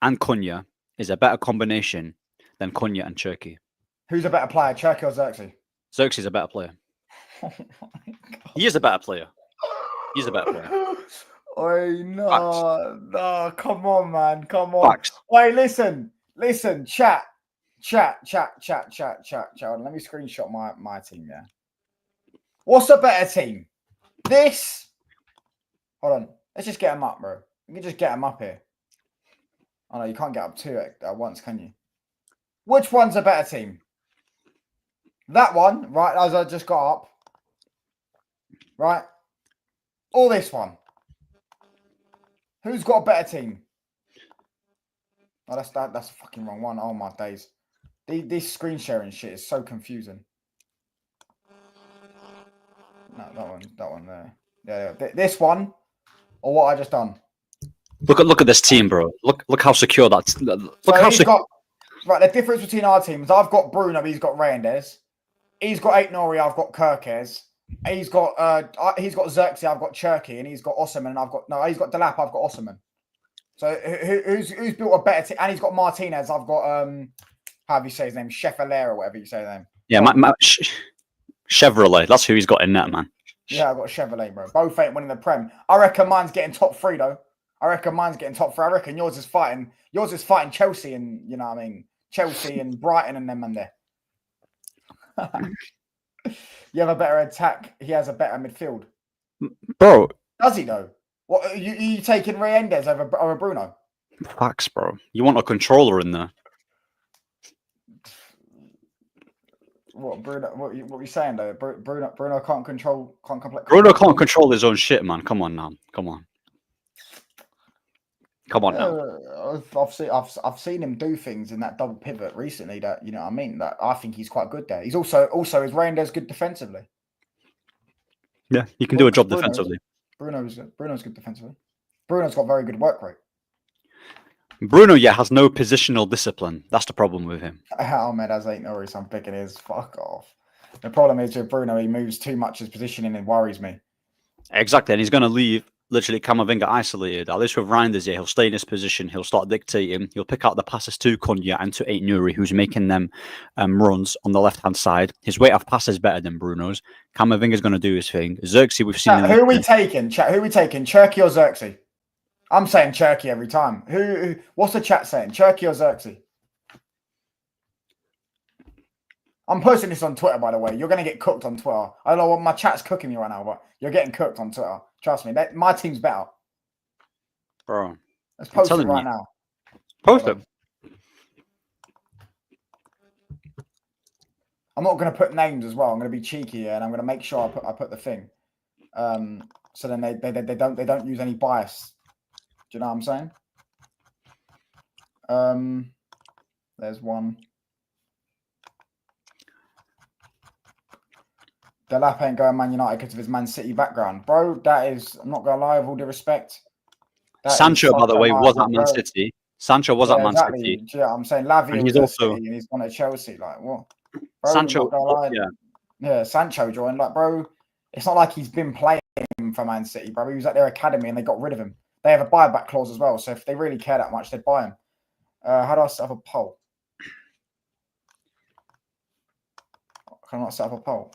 Speaker 9: and Cunha is a better combination than Cunha and Cherki.
Speaker 8: Who's a better player, Cherki or Xerxes?
Speaker 9: Xerxes is a better player.
Speaker 8: Oh my God.
Speaker 9: He is a better player. He's a better player.
Speaker 8: Oi, no, come on, man, come on.
Speaker 9: Facts.
Speaker 8: Wait, listen, chat. Let me screenshot my team, yeah. What's a better team? This? Hold on. Let's just get them up, bro. You can just get them up here. Oh, no, you can't get up 2 at once, can you? Which one's a better team? That one, right, as I just got up. Right? Or this one? Who's got a better team? Oh, that's the fucking wrong one. Oh, my days. This screen sharing shit is so confusing. No, that one there. Yeah, this one, or what I just done.
Speaker 9: Look at this team, bro. Look how secure that's.
Speaker 8: Right, the difference between our teams, I've got Bruno, he's got Reinders. He's got Aït-Nouri, I've got Kerkez. He's got Xerxes, I've got Cherki, and he's got Osman, he's got Delap, I've got Osman. So who's built a better team? And he's got Martinez, I've got how do you say his name? Chevalier or whatever you say his name.
Speaker 9: Yeah, Chevrolet. That's who he's got in net, man.
Speaker 8: Yeah, I've got Chevrolet, bro. Both ain't winning the Prem. I reckon mine's getting top 3 though. I reckon yours is fighting Chelsea and you know what I mean, Chelsea and Brighton and them and there. You have a better attack. He has a better midfield.
Speaker 9: Bro.
Speaker 8: Does he though? What are you taking Reinders over Bruno?
Speaker 9: Facts, bro. You want a controller in there.
Speaker 8: What Bruno? What are you saying though? Bruno can't control.
Speaker 9: Bruno can't control his own shit, man. Come on now. Come on now.
Speaker 8: I've seen him do things in that double pivot recently that you know what I mean. That I think he's quite good there. He's also his Reinders good defensively.
Speaker 9: Yeah, he can do a job defensively.
Speaker 8: Bruno's good defensively. Bruno's got very good work rate.
Speaker 9: Bruno, has no positional discipline. That's the problem with him.
Speaker 8: Ahmed has Aït-Nouri, so I'm picking his. Fuck off. The problem is with Bruno, he moves too much his positioning and worries me.
Speaker 9: Exactly, and he's going to leave literally Camavinga isolated. At least with Reinders, he'll stay in his position. He'll start dictating. He'll pick out the passes to Cunha and to Aït-Nouri, who's making them runs on the left-hand side. His weight of pass is better than Bruno's. Camavinga's going to do his thing. Xerxes, we've seen...
Speaker 8: Who are we taking? Cherki or Xerxes? I'm saying Cherki every time. Who? What's the chat saying? Cherki or Xerxes? I'm posting this on Twitter, by the way. You're going to get cooked on Twitter. I don't know what my chat's cooking me right now, but you're getting cooked on Twitter. Trust me. My team's better.
Speaker 9: Bro.
Speaker 8: Let's post it right now.
Speaker 9: Post it.
Speaker 8: I'm not going to put names as well. I'm going to be cheeky and I'm going to make sure I put the thing. So then they don't use any bias. Do you know what I'm saying? There's one. Delap ain't going Man United because of his Man City background. Bro, that is, I'm not going to lie, with all due respect.
Speaker 9: Sancho, by the way, was at Man City. Sancho was at Man City.
Speaker 8: Yeah, I'm saying Lavia
Speaker 9: was
Speaker 8: also, City and he's gone to Chelsea. Like, what? Bro,
Speaker 9: Sancho,
Speaker 8: yeah, Sancho joined. Like, bro, it's not like he's been playing for Man City, bro. He was at their academy and they got rid of him. They have a buyback clause as well. So if they really care that much, they'd buy him. How do I set up a poll? Can I not set up a poll?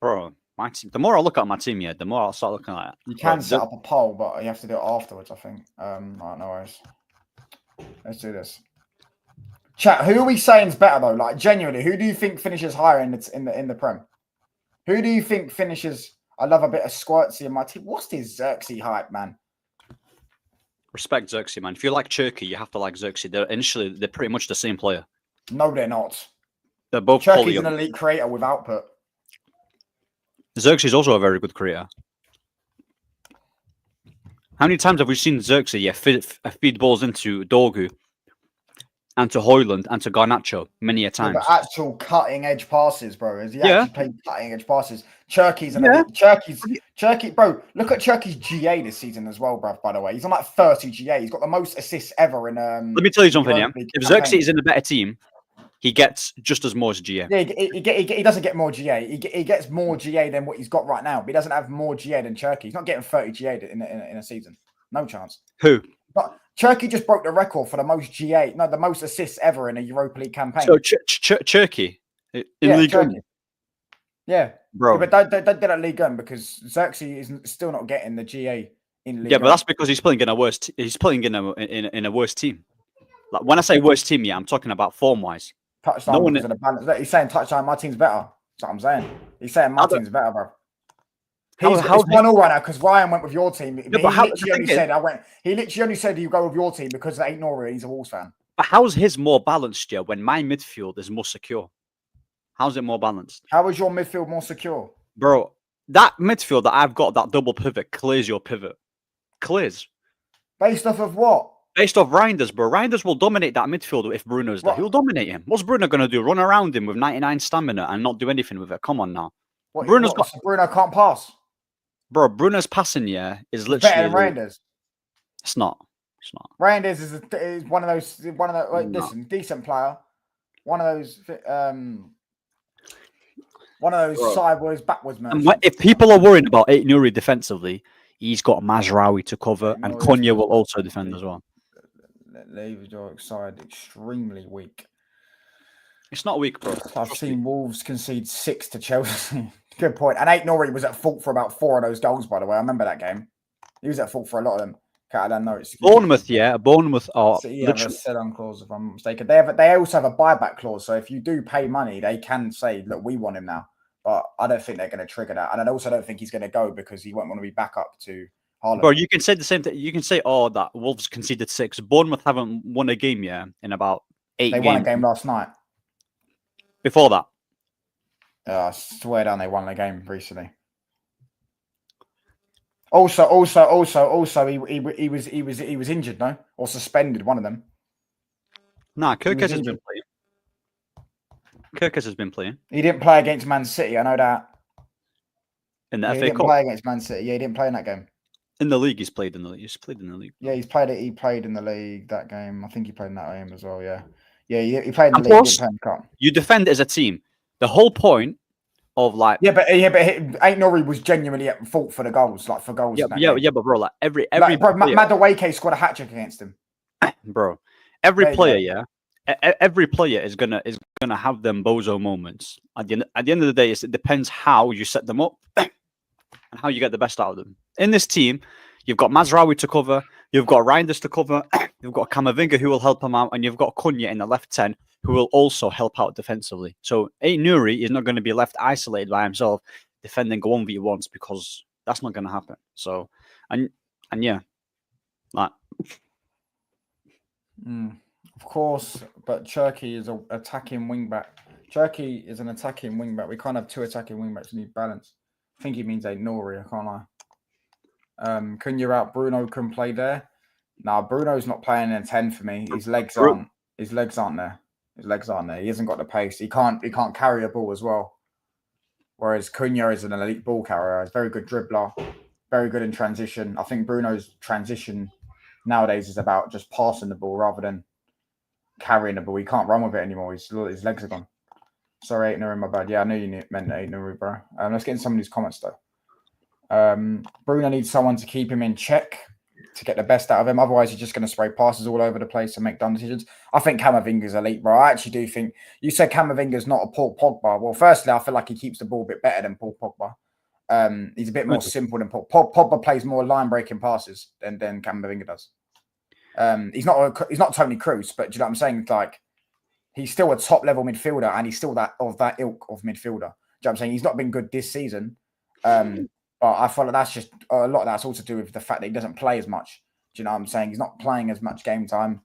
Speaker 9: Bro, my team. The more I look at my team, the more I'll start looking at it.
Speaker 8: You can set up a poll, but you have to do it afterwards, I think. Right, no worries. Let's do this. Chat, who are we saying is better though? Like genuinely, who do you think finishes higher in the Prem? Who do you think finishes? I love a bit of Squirtsy in my team. What's this Xerxes hype, man?
Speaker 9: Respect Xerxes, man. If you like Cherki, you have to like Xerxes. They're pretty much the same player.
Speaker 8: No, they're not.
Speaker 9: They're both.
Speaker 8: Cherki's an elite creator with output.
Speaker 9: Xerxes is also a very good creator. How many times have we seen Xerxes feed balls into Dorgu and to Hoyland and to Garnacho many a
Speaker 8: Yeah,
Speaker 9: time?
Speaker 8: but actual cutting edge passes, bro. Has he
Speaker 9: Yeah.
Speaker 8: actually played cutting edge passes? Cherky's an
Speaker 9: Yeah.
Speaker 8: Cherky, bro. Look at Cherky's GA this season as well, bro. By the way, he's on like 30 GA. He's got the most assists ever in.
Speaker 9: Let me tell you something, yeah.
Speaker 8: Europa League
Speaker 9: If
Speaker 8: campaign.
Speaker 9: Xerxes is in a better team, he gets just as much GA.
Speaker 8: Yeah, he doesn't get more GA. He gets more GA than what he's got right now. But he doesn't have more GA than Cherky. He's not getting 30 GA in a season. No chance.
Speaker 9: Who?
Speaker 8: But Cherky just broke the record for the most GA, the most assists ever in a Europa League campaign.
Speaker 9: So Cherky in League
Speaker 8: Cherky.
Speaker 9: One?
Speaker 8: Yeah,
Speaker 9: Bro.
Speaker 8: Yeah, but they did at League One because Xerxes is still not getting the GA in League
Speaker 9: Yeah, but
Speaker 8: One.
Speaker 9: that's because he's playing in a worse. He's playing in a worse team. Like when I say worse team, yeah, I'm talking about form wise.
Speaker 8: Touchdown
Speaker 9: no one-
Speaker 8: because of the balance. Look, he's saying touchdown. My team's better. That's what I'm saying. He's saying my
Speaker 9: How the-
Speaker 8: team's better, bro.
Speaker 9: How-
Speaker 8: It's
Speaker 9: how-
Speaker 8: 1-1 right now because Ryan went with your team. But
Speaker 9: but
Speaker 8: he
Speaker 9: how-
Speaker 8: literally only said He literally only said you go with your team because it ain't Nori. He's a Wolves fan.
Speaker 9: But how's his more balanced, yeah? When my midfield is more secure, how's it more balanced,
Speaker 8: How is your midfield more secure?
Speaker 9: bro? That midfield that I've got, that double pivot, clears your pivot. Clears.
Speaker 8: Based off of what?
Speaker 9: Based off Reinders, bro. Reinders will dominate that midfield if Bruno's there.
Speaker 8: What?
Speaker 9: He'll dominate him. What's Bruno going to do? Run around him with 99 stamina and not do anything with it? Come on now. Bruno's got...
Speaker 8: Bruno can't pass.
Speaker 9: Bro, Bruno's passing, yeah, is
Speaker 8: Better than
Speaker 9: literally...
Speaker 8: Reinders.
Speaker 9: It's not. It's not.
Speaker 8: Reinders is one of those. Like,
Speaker 9: No.
Speaker 8: listen, decent player. One of those. One of those
Speaker 6: Bro.
Speaker 8: sideways, backwards man.
Speaker 9: And if people are worrying about Ait Nouri defensively, he's got Mazraoui to cover, and
Speaker 8: Nouri's
Speaker 9: Konya will
Speaker 8: good.
Speaker 9: also defend as well.
Speaker 8: Leave your side extremely weak.
Speaker 9: It's not weak, bro.
Speaker 8: I've seen Wolves concede 6 to Chelsea. Good point. And Ait Nouri was at fault for about 4 of those goals, by the way. I remember that game. He was at fault for a lot of them. Catalan, no excuse.
Speaker 9: Bournemouth, yeah. Bournemouth are
Speaker 8: So, yeah, have a
Speaker 9: literally...
Speaker 8: sell-on clause if I'm not mistaken. They also have a buyback clause. So if you do pay money, they can say, look, we want him now. But I don't think they're going to trigger that. And I also don't think he's going to go because he won't want to be back up to Haaland.
Speaker 9: Bro, you can say the same thing. You can say, oh, that Wolves conceded 6. Bournemouth haven't won a game, yeah, in about 8
Speaker 8: They
Speaker 9: games.
Speaker 8: won a game last night.
Speaker 9: Before that.
Speaker 8: I swear down they won a game recently. Also, he was injured, no, or suspended. One of them.
Speaker 9: Nah,
Speaker 8: He was
Speaker 9: Kirkes has been
Speaker 8: injured.
Speaker 9: playing. Kirkes has been playing
Speaker 8: He didn't play against Man City. I know that.
Speaker 9: in the
Speaker 8: Yeah, he
Speaker 9: FA
Speaker 8: didn't
Speaker 9: Cup.
Speaker 8: play against Man City. Yeah, he didn't play in that game.
Speaker 9: In the league, he's played in the league. He's played in the league.
Speaker 8: Yeah, he's played it. He played in the league that game. I think he played in that game as well. Yeah, yeah, he played in the
Speaker 9: Of
Speaker 8: league. He
Speaker 9: course.
Speaker 8: didn't play in the cup.
Speaker 9: You defend as a team. The whole point of like...
Speaker 8: Yeah, but Ait Nouri was genuinely at fault for the goals, like for goals.
Speaker 9: Yeah,
Speaker 8: in that
Speaker 9: yeah,
Speaker 8: game.
Speaker 9: yeah, but bro, like every
Speaker 8: Like, bro,
Speaker 9: player,
Speaker 8: Madueke scored a hat trick against him.
Speaker 9: bro, every
Speaker 8: There you
Speaker 9: player,
Speaker 8: go.
Speaker 9: yeah, every player is gonna have them bozo moments. At the end of the day, it depends how you set them up and how you get the best out of them. In this team, you've got Mazraoui to cover, you've got Reinders to cover, you've got Camavinga who will help him out, and you've got Konya in the left 10 who will also help out defensively. So Ait Nouri is not going to be left isolated by himself defending 1v1s because that's not going to happen. So, and yeah, like.
Speaker 8: Of course, but Cherky is an attacking wingback. Cherky is an attacking wingback. We can't have 2 attacking wingbacks. We need balance. I think he means Ait Nouri. I can't lie. Cunha out. Bruno can play there. Nah, Bruno's not playing in 10 for me. His legs aren't there. His legs aren't there. He hasn't got the pace. He can't carry a ball as well. Whereas Cunha is an elite ball carrier. He's a very good dribbler. Very good in transition. I think Bruno's transition nowadays is about just passing the ball rather than carrying the ball. He can't run with it anymore. His legs are gone. Sorry, Ait Nouri, my bad. Yeah, I knew you meant Ait Nouri, bro. Let's get into some of these comments, though. Bruno needs someone to keep him in check to get the best out of him. Otherwise, he's just going to spray passes all over the place and make dumb decisions. I think Camavinga's elite, bro. I actually do think... You said Camavinga's not a Paul Pogba. Well, firstly, I feel like he keeps the ball a bit better than Paul Pogba. He's a bit more simple than Paul. Pogba plays more line-breaking passes than Camavinga does. He's not Toni Kroos, but do you know what I'm saying? Like, he's still a top-level midfielder, and he's still that ilk of midfielder. Do you know what I'm saying? He's not been good this season. But I feel like that's just a lot of that's all to do with the fact that he doesn't play as much. Do you know what I'm saying? He's not playing as much game time.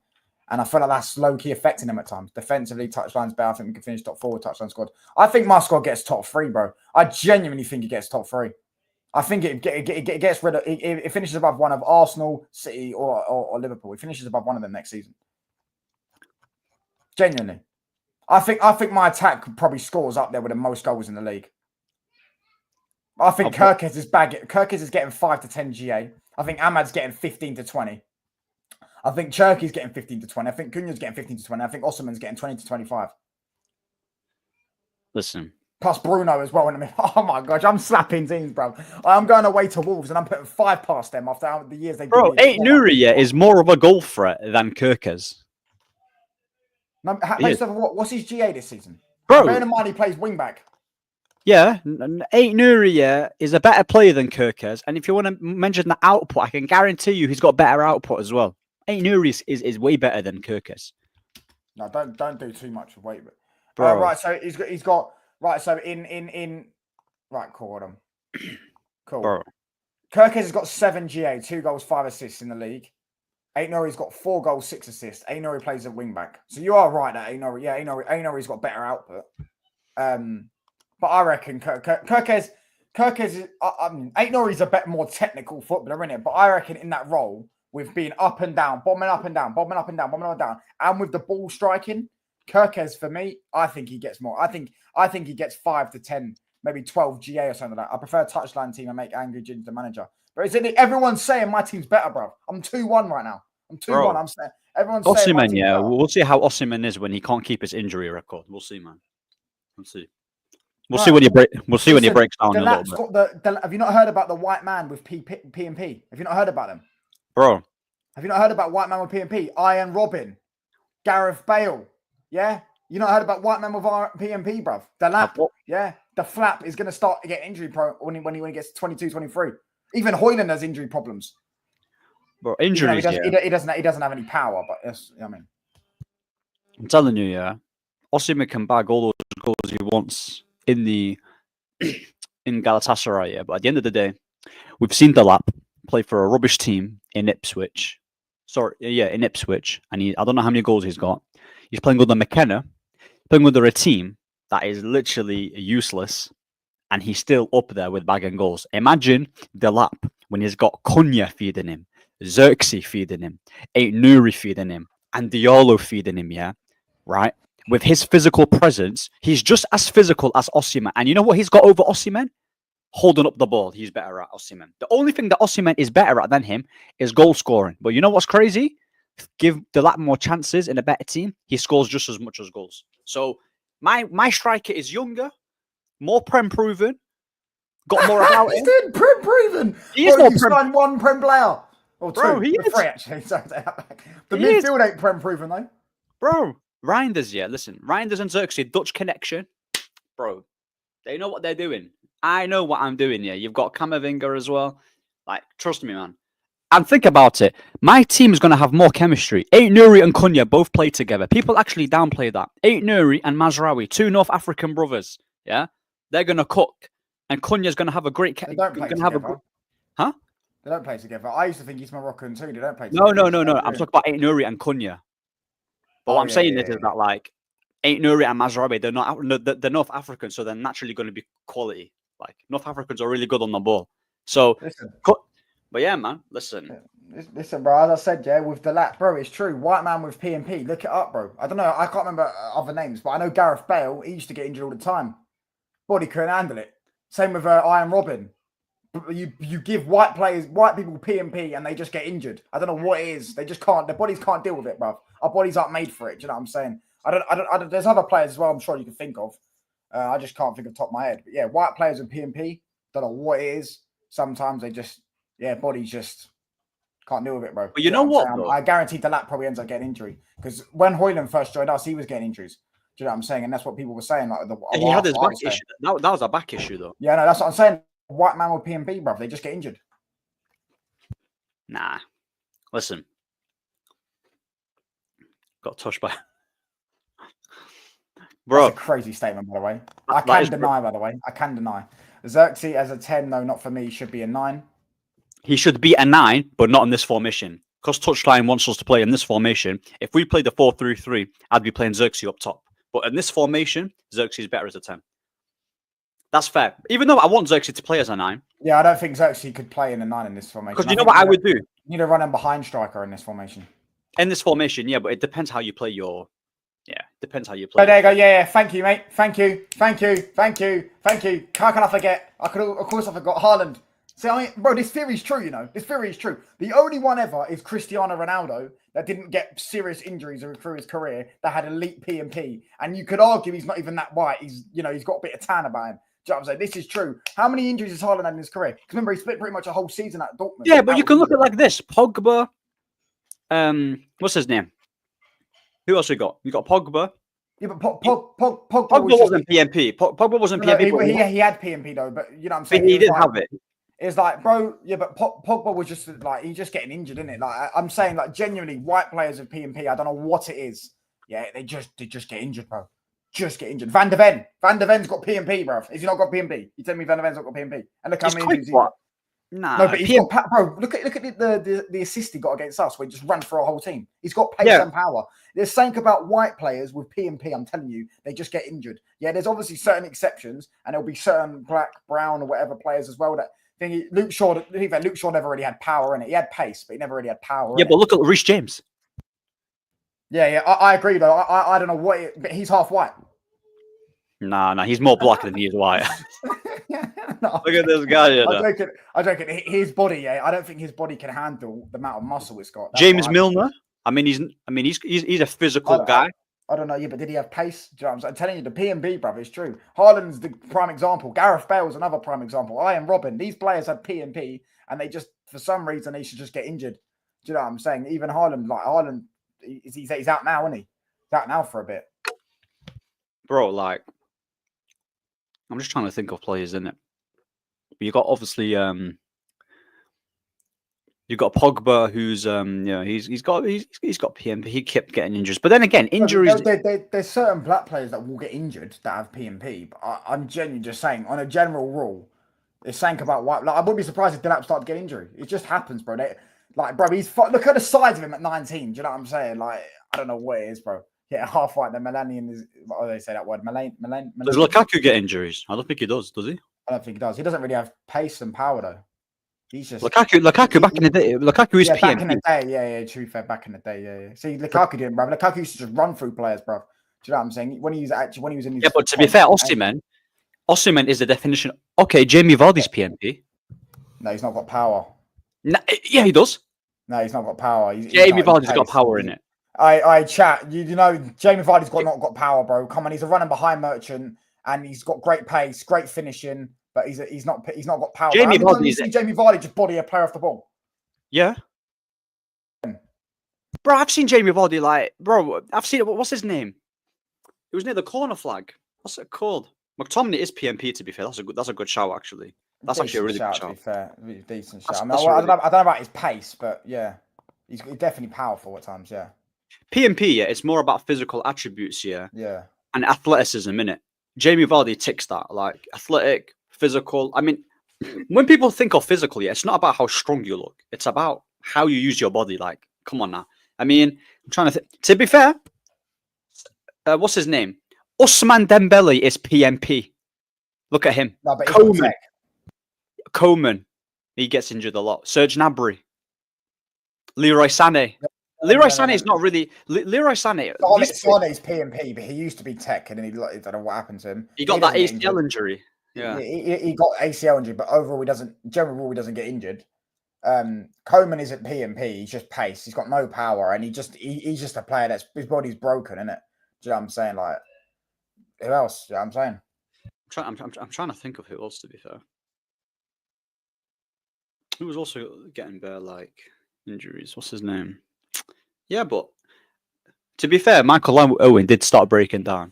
Speaker 8: And I feel like that's low-key affecting him at times. Defensively, touchlines better. I think we can finish top 4 touchline squad. I think my squad gets top 3, bro. I genuinely think he gets top 3. I think it gets rid of it finishes above one of Arsenal, City, or Liverpool. It finishes above one of them next season. Genuinely, I think my attack probably scores up there with the most goals in the league. I think Kirkes is getting 5 to 10 GA. I think Ahmad's getting 15 to 20. I think Cherky's getting 15 to 20. I think Cunha's getting 15 to 20. I think Osimhen's getting 20 to 25.
Speaker 9: Listen.
Speaker 8: Plus Bruno as well. Oh my gosh, I'm slapping teams, bro. I'm going away to Wolves and I'm putting 5 past them after the years they've
Speaker 9: Bro, Aït-Nouri is more of a goal threat than Kirkes.
Speaker 8: No, what's his GA this season?
Speaker 9: Bro,
Speaker 8: bear in mind he plays wing back.
Speaker 9: Yeah, Aït-Nouri is a better player than Kirkes. And if you want to mention the output, I can guarantee you he's got better output as well. Aït-Nouri is way better than Kirkes.
Speaker 8: No, don't do too much weight.
Speaker 9: Bro.
Speaker 8: Right, so he's got right. So right, cool. Hold on. Cool.
Speaker 9: Bro.
Speaker 8: Kirkes has got 7 GA, 2 goals, 5 assists in the league. Aït-Nouri's got 4 goals, 6 assists. Aït-Nouri plays at wing back. So you are right that Aït-Nouri's got better output. But I reckon Kirkes is. Aït-Nouri's a bit more technical footballer, isn't it? But I reckon in that role, with being up and down, bombing up and down, bombing up and down, bombing up and down, and with the ball striking, Kirkes for me, I think he gets more. I think he gets 5 to 10, maybe 12 GA or something like that. I prefer touchline team and make Angry Ginger the manager. But isn't it? Everyone's saying my team's better, bro. I'm 2-1 right now. I'm 2-1. I'm saying everyone's saying my
Speaker 9: Osimhen,
Speaker 8: team's better.
Speaker 9: we'll see how Osimhen is when he can't keep his injury record. We'll see, man. We'll see. We'll see when he breaks down a little bit.
Speaker 8: Have you not heard about the white man with P and P? Have you not heard about them?
Speaker 9: Bro.
Speaker 8: Have you not heard about white man with P and P? Ian Robin, Gareth Bale. Yeah? You not heard about white man with P and P, bruv? The lap. Yeah? The flap is going to start to get injury prone when he gets 22, 23. Even Højlund has injury problems.
Speaker 9: Bro, injuries,
Speaker 8: he doesn't have any power, but I mean.
Speaker 9: I'm telling you, yeah. Osimhen can bag all those goals he wants in Galatasaray, yeah. But at the end of the day, we've seen Delap play for a rubbish team in Ipswich. In Ipswich. And I don't know how many goals he's got. He's playing under McKenna, playing under a team that is literally useless. And he's still up there with bagging goals. Imagine Delap when he's got Cunha feeding him, Xerxes feeding him, Aït-Nouri feeding him, and Diallo feeding him, yeah? Right? With his physical presence, he's just as physical as Osimhen. And you know what he's got over Osimhen? Holding up the ball. He's better at Osimhen. The only thing that Osimhen is better at than him is goal scoring. But you know what's crazy? Give Delap more chances in a better team, he scores just as much as goals. So my striker is younger, more Prem proven, got more about him.
Speaker 8: He's Prem proven.
Speaker 9: He is more Prem.
Speaker 8: Signed 1 Prem player. Or 2.
Speaker 9: Bro, he is.
Speaker 8: 3 actually. The midfield ain't Prem proven though.
Speaker 9: Bro, Reinders, yeah. Listen, Reinders and Xerxes, Dutch connection. Bro, they know what they're doing. I know what I'm doing, yeah. You've got Camavinga as well. Like, trust me, man. And think about it. My team is going to have more chemistry. Aït-Nouri and Cunha both play together. People actually downplay that. Aït-Nouri and Mazraoui, 2 North African brothers, yeah? They're going to cook. And Cunha's going to have a great...
Speaker 8: They don't play together.
Speaker 9: Huh?
Speaker 8: They don't play together. I used to think he's Moroccan too. They don't play
Speaker 9: together.
Speaker 8: No.
Speaker 9: I'm talking about Aït-Nouri and Cunha. But what I'm saying is that, like, Aït-Nouri and Mazraoui, they're North African, so they're naturally going to be quality. Like, North Africans are really good on the ball. So, but yeah, man, listen,
Speaker 8: bro, as I said, yeah, with the lap, bro, it's true. White man with P and P, look it up, bro. I don't know, I can't remember other names, but I know Gareth Bale, he used to get injured all the time. Body couldn't handle it. Same with Ian Robin. You give white people P and P, and they just get injured. I don't know what it is. They just can't. Their bodies can't deal with it, bro. Our bodies aren't made for it. Do you know what I'm saying? I don't. There's other players as well. I'm sure you can think of. I just can't think of the top of my head. But yeah, white players with P and P. Don't know what it is. Sometimes they just, bodies just can't deal with it, bro.
Speaker 9: But you know what?
Speaker 8: I guarantee Delap probably ends up getting injury because when Højlund first joined us, he was getting injuries. Do you know what I'm saying? And that's what people were saying. Like
Speaker 9: he had his back issue. That was a back issue, though.
Speaker 8: Yeah, no, that's what I'm saying. White man with P and P, bro. They just get injured.
Speaker 9: Nah. Listen. Got touched by. Bro.
Speaker 8: That's a crazy statement, by the way. I can deny. Xerxes as a 10, no, not for me. Should be a 9.
Speaker 9: He should be a 9, but not in this formation. Because Touchline wants us to play in this formation. If we play the 4-3-3, I'd be playing Xerxes up top. But in this formation, Xerxes is better as a 10. That's fair. Even though I want Xerxes to play as a 9.
Speaker 8: Yeah, I don't think Xerxes could play in a 9 in this formation.
Speaker 9: Because you know what I would do?
Speaker 8: You need a running behind striker in this formation.
Speaker 9: In this formation, yeah, but it depends how you play your... Yeah, depends how you play.
Speaker 8: Oh, there you go. Yeah. Thank you, mate. Thank you. How can I forget? Of course I forgot Haaland. See, bro, this theory is true, you know. This theory is true. The only one ever is Cristiano Ronaldo that didn't get serious injuries through his career that had elite P&P. And you could argue he's not even that white. He's got a bit of tan about him. Do you know what I'm saying? This is true. How many injuries has Haaland had in his career? Because remember, he split pretty much a whole season at Dortmund.
Speaker 9: Yeah, but you can look at it like this. Pogba. What's his name? Who else we got? You got Pogba.
Speaker 8: Yeah, but Pogba
Speaker 9: wasn't PMP. Pogba wasn't PMP.
Speaker 8: He had PMP though, but you know what I'm saying?
Speaker 9: He didn't have it.
Speaker 8: It's like, bro, yeah, but Pogba was just like, he's just getting injured, isn't it? Like, I'm saying, like, genuinely, white players with PMP, I don't know what it is. Yeah, they just get injured, bro. Just get injured. Van de Ven. Van de Ven's got PMP, bro. Has he not got PMP? You tell me Van de Ven's not got PMP. And look how many injuries he's got.
Speaker 9: Nah,
Speaker 8: no, but he's got, bro, look at the assist he got against us where he just ran for a whole team. He's got pace and power. There's something about white players with PMP, I'm telling you, they just get injured. Yeah, there's obviously certain exceptions, and there'll be certain black, brown, or whatever players as well that think Luke Shaw never really had power in it. He had pace, but he never really had power.
Speaker 9: Yeah, but look at Reece James.
Speaker 8: Yeah, I agree though. I don't know what, but he's half white.
Speaker 9: Nah, he's more black than he is white.
Speaker 8: No,
Speaker 9: look at this guy.
Speaker 8: I reckon his body. Yeah, I don't think his body can handle the amount of muscle it's got. That's
Speaker 9: James Milner. He's a physical guy.
Speaker 8: I don't know, yeah, but did he have pace? Do you know what I'm saying? I'm telling you, the PMB, brother, it's true. Haaland's the prime example. Gareth Bale's another prime example. Ian Robin. These players had PMP, and they just, for some reason, they should just get injured. Do you know what I'm saying? Even Haaland, he's out now, isn't he? He's out now for a bit.
Speaker 9: Bro, like, I'm just trying to think of players, in it. You got obviously, you got Pogba, who's he's got PMP. He kept getting injured, but then again, injuries.
Speaker 8: There's certain black players that will get injured that have PMP. But I'm genuinely just saying, on a general rule, it's saying about white. Like, I wouldn't be surprised if Delap started to get injury. It just happens, bro. Look at the size of him at 19. Do you know what I'm saying? Like, I don't know what it is, bro. Yeah, half white. The Millennium is. What do they say that word?
Speaker 9: Does Lukaku get injuries? I don't think he does. Does he?
Speaker 8: I don't think he does. He doesn't really have pace and power though. He's just
Speaker 9: Lukaku back in the day. Lukaku is PMP.
Speaker 8: Back in the day, yeah. True, fair. Back in the day, yeah. See, Lukaku didn't, bro. Lukaku used to just run through players, bro. Do you know what I'm saying? When he was in his
Speaker 9: but to be fair, Osimhen is the definition. Okay, Jamie Vardy's PMP.
Speaker 8: No, he's not got power.
Speaker 9: No, yeah, he does.
Speaker 8: No, he's not got power.
Speaker 9: Jamie Vardy's got power in it.
Speaker 8: I chat. You know, Jamie Vardy's not got power, bro. Come on, he's a running behind merchant, and he's got great pace, great finishing. But he's not got power.
Speaker 9: Jamie Vardy
Speaker 8: just body a player off the ball.
Speaker 9: Yeah. Bro, I've seen Jamie Vardy I've seen it. What's his name? It was near the corner flag. What's it called? McTominay is PMP, to be fair. That's a good shout, actually. That's actually a really good shout.
Speaker 8: To be fair. Decent shout. I don't know about his pace, but yeah. He's definitely powerful at times, yeah.
Speaker 9: PMP, yeah, it's more about physical attributes, yeah.
Speaker 8: Yeah.
Speaker 9: And athleticism, innit? Jamie Vardy ticks that, like athletic, physical. I mean, when people think of physical, yeah, it's not about how strong you look. It's about how you use your body. Like, come on now. I mean, I'm trying to to be fair, what's his name? Ousmane Dembele is PMP. Look at him.
Speaker 8: No, but
Speaker 9: Coman. He gets injured a lot. Serge Gnabry. Leroy Sané. Leroy Sané is not really. Leroy Sané.
Speaker 8: Sané's PMP, but he used to be tech, and then I don't know what happened to him.
Speaker 9: He got that ACL injury. Yeah,
Speaker 8: he got ACL injury, but overall he doesn't. General rule, he doesn't get injured. Coman isn't PMP. He's just pace. He's got no power, and he's just a player that's his body's broken, isn't it? Do you know what I'm saying? Like, who else? Do you know what I'm saying?
Speaker 9: I'm trying to think of who else. To be fair, who was also getting bare injuries? What's his name? Yeah, but to be fair, Michael Owen did start breaking down.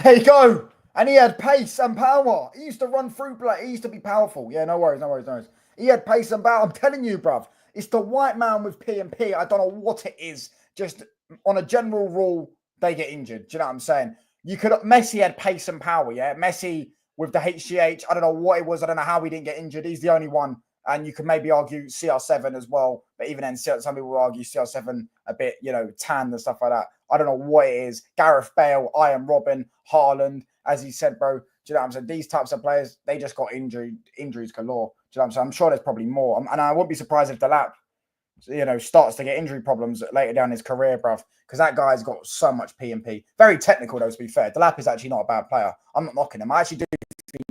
Speaker 8: There you go. And he had pace and power. He used to run through, he used to be powerful. Yeah, no worries. He had pace and power. I'm telling you, bruv. It's the white man with PMP. I don't know what it is. Just on a general rule, they get injured. Do you know what I'm saying? Messi had pace and power, yeah? Messi with the HGH, I don't know what it was. I don't know how he didn't get injured. He's the only one. And you could maybe argue CR7 as well. But even then, some people will argue CR7 a bit, tanned and stuff like that. I don't know what it is. Gareth Bale, Ian Robin, Haaland. as he said, bro, do you know what I'm saying? These types of players, they just got injuries galore. Do you know what I'm saying? I'm sure there's probably more. And I wouldn't be surprised if Delap, you know, starts to get injury problems later down his career, bruv, because that guy's got so much P&P. Very technical, though, to be fair. Delap is actually not a bad player. I'm not knocking him. I actually do think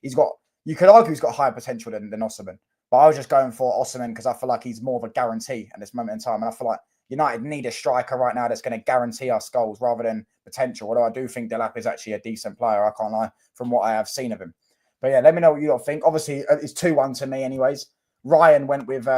Speaker 8: he's got, you could argue he's got higher potential than Osimhen. But I was just going for Osimhen because I feel like he's more of a guarantee at this moment in time. And I feel like United need a striker right now that's going to guarantee us goals rather than potential. Although I do think Delap is actually a decent player. I can't lie from what I have seen of him. But yeah, let me know what you lot think. Obviously, it's 2-1 to me anyways. Ryan went with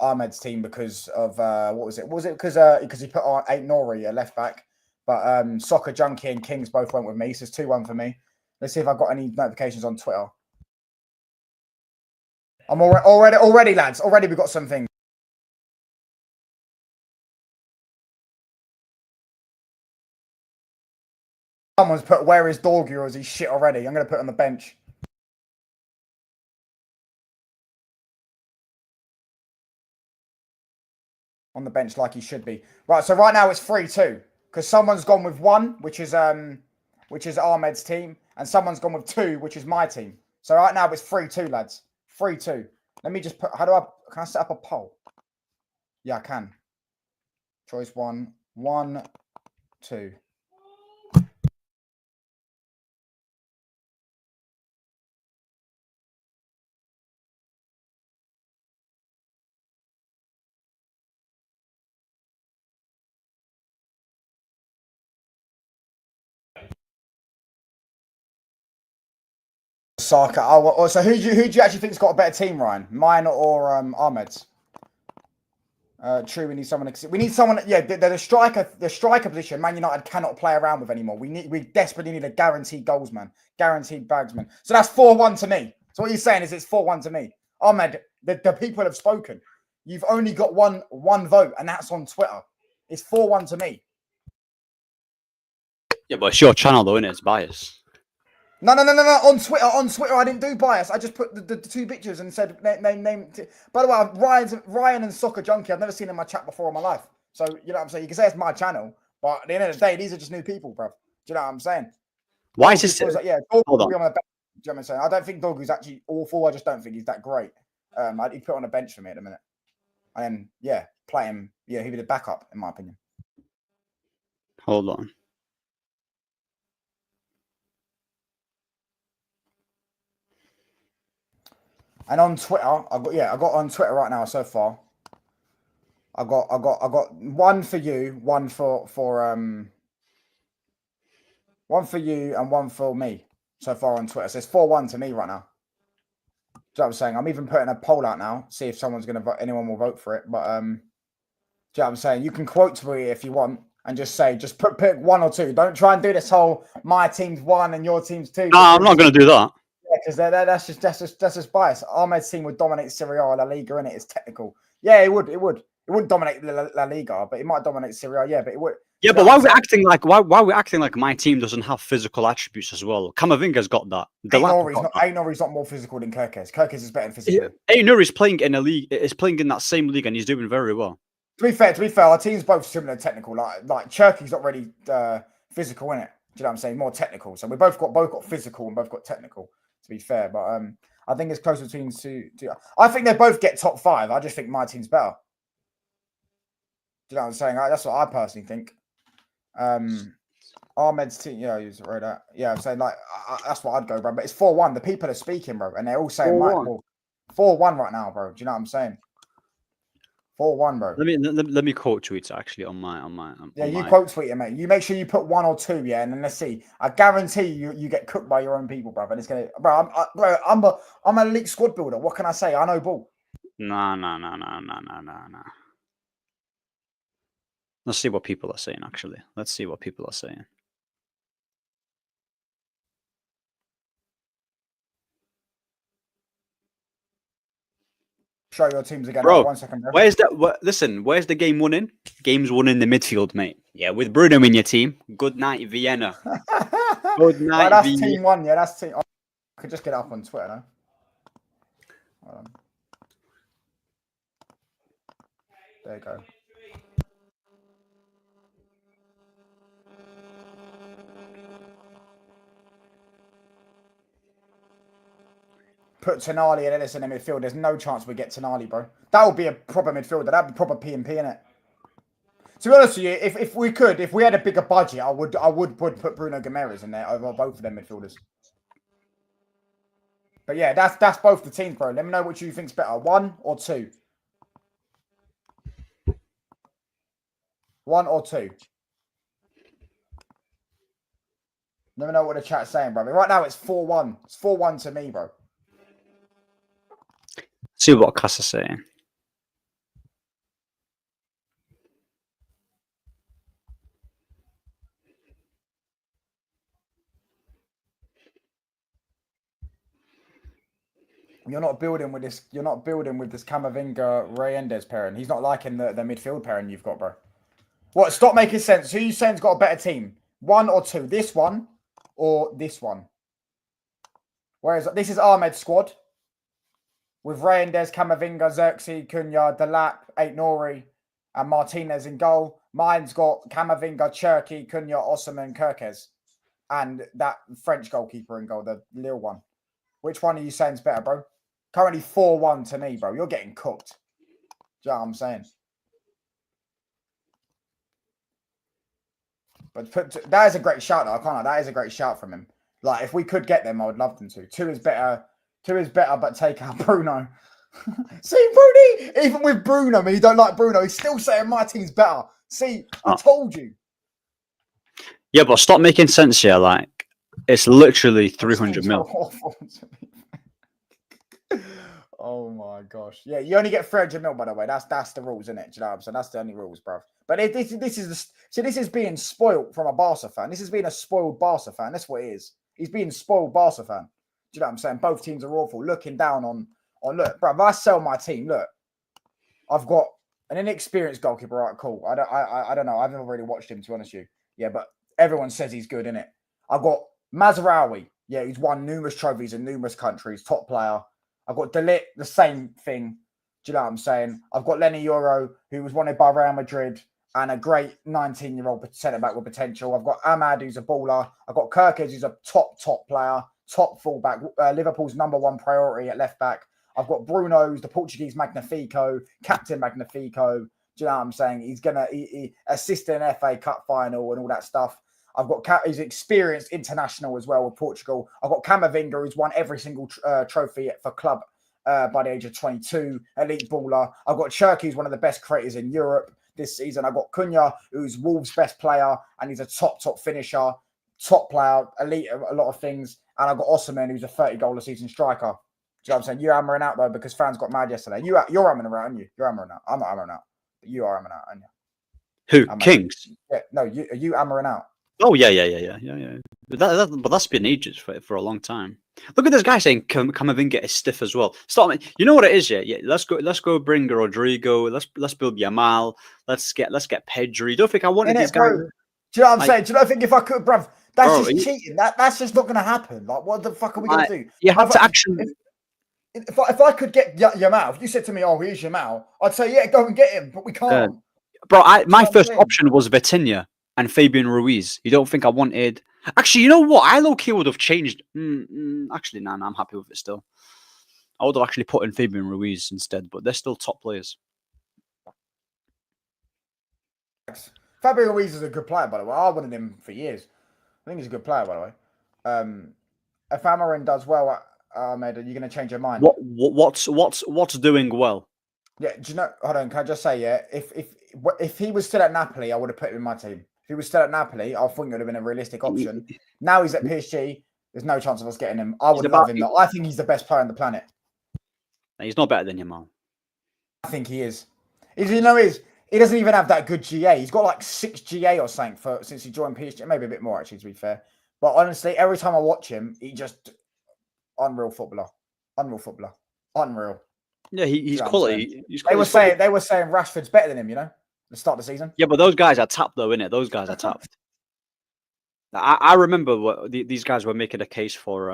Speaker 8: Ahmed's team because of what was it? Was it because he put on Aït-Nouri, a left back? But Soccer Junkie and Kings both went with me. So it's 2-1 for me. Let's see if I've got any notifications on Twitter. I'm already, lads. Already we've got something. Someone's put, where is Dorgu, or is he shit already? I'm going to put on the bench. On the bench like he should be. Right, so right now it's 3-2. Because someone's gone with 1, which is Ahmed's team. And someone's gone with 2, which is my team. So right now it's 3-2, lads. 3-2. Let me just put, can I set up a poll? Yeah, I can. Choice 1, 1, 2. Saka. Oh, so who do you actually think's got a better team, Ryan? Mine or Ahmed's? True, we need someone. We need someone. Yeah, the striker position. Man United cannot play around with anymore. We desperately need a guaranteed goals man, guaranteed bags man. So that's 4-1 to me. So what you're saying is it's 4-1 to me. Ahmed, the people have spoken. You've only got one vote, and that's on Twitter. It's 4-1 to me. Yeah,
Speaker 9: but it's your channel though, innit? It's biased.
Speaker 8: No. On Twitter, I didn't do bias. I just put the 2 pictures and said name. By the way, Ryan and Soccer Junkie, I've never seen in my chat before in my life. So, you know what I'm saying? You can say it's my channel, but at the end of the day, these are just new people, bro. Do you know what I'm saying?
Speaker 9: Why is this?
Speaker 8: Like, yeah, Hold on. Do you know what I'm saying? I don't think Dorgu's actually awful. I just don't think he's that great. He'd put on a bench for me at the minute. And yeah, play him. Yeah, he'd be the backup, in my opinion.
Speaker 9: Hold on.
Speaker 8: And on Twitter, I got on Twitter right now so far. I got 1 for you, 1 for 1 for you and 1 for me so far on Twitter. So it's 4-1 to me right now. Do you know what I'm saying? I'm even putting a poll out now, see if someone's gonna vote, anyone will vote for it. But do you know what I'm saying? You can quote tweet it if you want and just say, just pick 1 or 2. Don't try and do this whole my team's 1 and your team's 2.
Speaker 9: No, I'm not gonna do that.
Speaker 8: Yeah, because that's just bias. Ahmed's team would dominate Serie A or La Liga, innit? It's technical. Yeah, it would. It wouldn't dominate La Liga, but it might dominate Serie A. Yeah, but it would.
Speaker 9: Yeah, but why are we acting like my team doesn't have physical attributes as well? Camavinga's got that.
Speaker 8: Aït-Nouri's not more physical than Kerkez. Kerkez is better than physical.
Speaker 9: Aït-Nouri's playing in a league. Is playing in that same league, and he's doing very well.
Speaker 8: To be fair, our team's both similar technical. Like Cherky's not really physical, innit? Do you know what I'm saying? More technical. So we both got physical and both got technical. To be fair, but I think it's close between 2. I think they both get top 5. I just think my team's better. Do you know what I'm saying? That's what I personally think. Ahmed's team, yeah, you read that. Yeah, I'm saying that's what I'd go, bro. But it's 4-1. The people are speaking, bro, and they're all saying 4-1 right now, bro. Do you know what I'm saying? 4-1, bro.
Speaker 9: Let me quote tweets actually on my.
Speaker 8: You quote tweet it, mate. You make sure you put 1 or 2, yeah, and then let's see. I guarantee you get cooked by your own people, bro. And it's gonna, bro. I'm an elite squad builder. What can I say? I know ball.
Speaker 9: No. Let's see what people are saying. Actually, let's see what people are saying.
Speaker 8: Show your teams again.
Speaker 9: Bro,
Speaker 8: 1 second, bro.
Speaker 9: Where's the game won in? Game's won in the midfield, mate. Yeah, with Bruno in your team. Good night, Vienna. Good night,
Speaker 8: that's
Speaker 9: Vienna.
Speaker 8: team 1. Yeah, that's team. I could just get it up on Twitter, no? Hold on. There you go. put Tonali and Ellison in midfield, there's no chance we get Tonali, bro. That would be a proper midfielder. That'd be proper P&P in it. To be honest with you, if we had a bigger budget, I would put Bruno Guimaraes in there over both of them midfielders. But yeah, that's both the teams, bro. Let me know which you think's better, 1 or 2. 1 or 2. Let me know what the chat's saying, bro. Right now it's 4-1. It's 4-1 to me, bro.
Speaker 9: See what Cass is saying.
Speaker 8: You're not building with this. You're not building with this Camavinga Reyendes pairing. He's not liking the midfield pairing you've got, bro. What? Stop making sense. Who you saying's got a better team? 1 or 2? This one or this one? Whereas this is Ahmed's squad with Reyendes, Camavinga, Xerxes, Cunha, Delap, Aït-Nouri, and Martinez in goal. Mine's got Camavinga, Cherki, Cunha, Osimhen, Kirkez, and that French goalkeeper in goal, the Lille one. Which one are you saying's better, bro? Currently 4-1 to me, bro. You're getting cooked. Do you know what I'm saying? But that is a great shout, though. I can't lie. That is a great shout from him. Like, if we could get them, I would love them to. 2 is better. 2 is better, but take out Bruno. See, Bruni, even with Bruno, I mean, you don't like Bruno, he's still saying my team's better. See, I told you.
Speaker 9: Yeah, but stop making sense here. Like, it's literally 300 mil.
Speaker 8: Oh my gosh. Yeah, you only get 300 mil, by the way. That's the rules, isn't it? Do you know what I'm saying? That's the only rules, bro. But this is being spoiled from a Barca fan. This is being a spoiled Barca fan. That's what it is. He's being spoiled Barca fan. Do you know what I'm saying? Both teams are awful. Looking down on look, bro, if I sell my team, look, I've got an inexperienced goalkeeper. Right, cool. I don't know. I've never really watched him, to be honest with you. Yeah, but everyone says he's good, innit? I've got Mazraoui. Yeah, he's won numerous trophies in numerous countries. Top player. I've got De Ligt, the same thing. Do you know what I'm saying? I've got Lenny Euro, who was wanted by Real Madrid, and a great 19-year-old centre-back with potential. I've got Ahmad, who's a baller. I've got Kirkez, who's a top player, top fullback. Liverpool's #1 priority at left-back. I've got Bruno, who's the Portuguese Magnifico, Captain Magnifico. Do you know what I'm saying? He's going to assist in an FA Cup final and all that stuff. I've got he's experienced international as well with Portugal. I've got Camavinga, who's won every single trophy for club by the age of 22, elite baller. I've got Cherki, who's one of the best creators in Europe this season. I've got Cunha, who's Wolves' best player, and he's a top finisher, top player, elite a lot of things. And I've got Osimhen, who's a 30-goal-a-season striker. Do you know what I'm saying? You're hammering out, though, because fans got mad yesterday. You're hammering out, aren't you? You're hammering out. I'm not hammering out. But you are hammering out, aren't you?
Speaker 9: Who? Kings?
Speaker 8: Yeah, no, are you hammering out?
Speaker 9: Oh yeah. But that's been ages for a long time. Look at this guy saying Camavinga is stiff as well. Stop me. You know what it is, yeah. Let's go bring Rodrigo. Let's build Yamal. Let's get Pedri. You don't think I wanted these guys?
Speaker 8: Do you know what I'm saying? Do you not think if I could, bruv? That's just cheating. That's just not going to happen. Like, what the fuck are we going to do?
Speaker 9: You have to actually.
Speaker 8: If I could get Yamal, if you said to me, "Oh, here's Yamal," I'd say, "Yeah, go and get him," but we can't.
Speaker 9: Bro, my first option was Vitinha and Fabian Ruiz. You don't think I wanted? Actually, you know what? I low-key would have changed. Actually, nah, I'm happy with it still. I would have actually put in Fabian Ruiz instead, but they're still top players.
Speaker 8: Fabian Ruiz is a good player, by the way. I wanted him for years. I think he's a good player, by the way. If Amarin does well, Ahmed, are you going to change your mind?
Speaker 9: What's doing well?
Speaker 8: Yeah, do you know? Hold on, can I just say, yeah, if he was still at Napoli, I would have put him in my team. If he was still at Napoli, I think it would have been a realistic option. Now he's at PSG. There's no chance of us getting him. I would love him. Though. I think he's the best player on the planet.
Speaker 9: He's not better than Yamal.
Speaker 8: I think he is. He doesn't even have that good GA. He's got like 6 GA or something since he joined PSG. Maybe a bit more, actually, to be fair. But honestly, every time I watch him, he just unreal footballer. Unreal.
Speaker 9: Yeah, he's quality.
Speaker 8: They were saying Rashford's better than him, you know, the start of the season.
Speaker 9: Yeah, but those guys are tapped though, innit? Those guys are tapped. I remember what these guys were making a case for.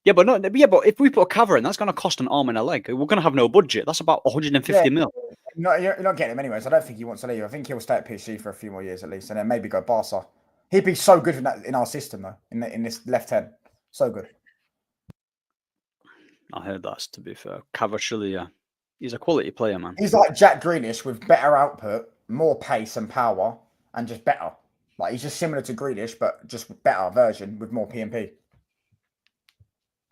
Speaker 9: But if we put a cover in, that's going to cost an arm and a leg. We're going to have no budget. That's about 150 mil.
Speaker 8: No, you're not getting him anyways. I don't think he wants to leave. I think he'll stay at PSG for a few more years at least, and then maybe go Barca. He'd be so good in our system though, in this left hand, so good.
Speaker 9: I heard that. To be fair, Cavacilia, he's a quality player, man.
Speaker 8: He's like Jack Grealish with better output, more pace and power, and just better. Like he's just similar to Grealish, but just better version with more PMP.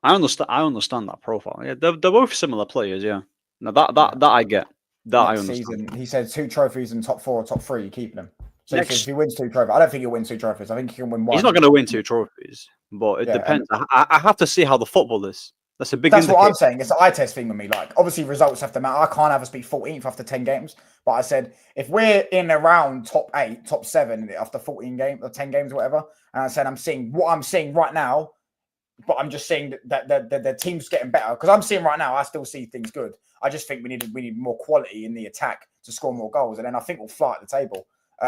Speaker 9: I understand that profile. Yeah, they're both similar players. Yeah, now that I get. That I
Speaker 8: Next
Speaker 9: understand.
Speaker 8: season, he said 2 trophies and top 4 or top 3, you're keeping them. So he
Speaker 9: Next-
Speaker 8: says if he wins 2 trophies, I don't think he'll win 2 trophies. I think he can win 1.
Speaker 9: He's not going to win 2 trophies, but it
Speaker 8: Yeah,
Speaker 9: depends. I have to see how the football is. That's a big.
Speaker 8: That's what I'm
Speaker 9: indicator.
Speaker 8: saying. It's an eye test thing with me. Like, obviously, results have to matter. I can't have us be 14th after 10 games. But I said, if we're in around top 8, top 7 after 14 games or 10 games or whatever, and I said, I'm seeing what I'm seeing right now, but I'm just saying that the team's getting better. Because I'm seeing right now, I still see things good. I just think we need more quality in the attack to score more goals. And then I think we'll fly at the table,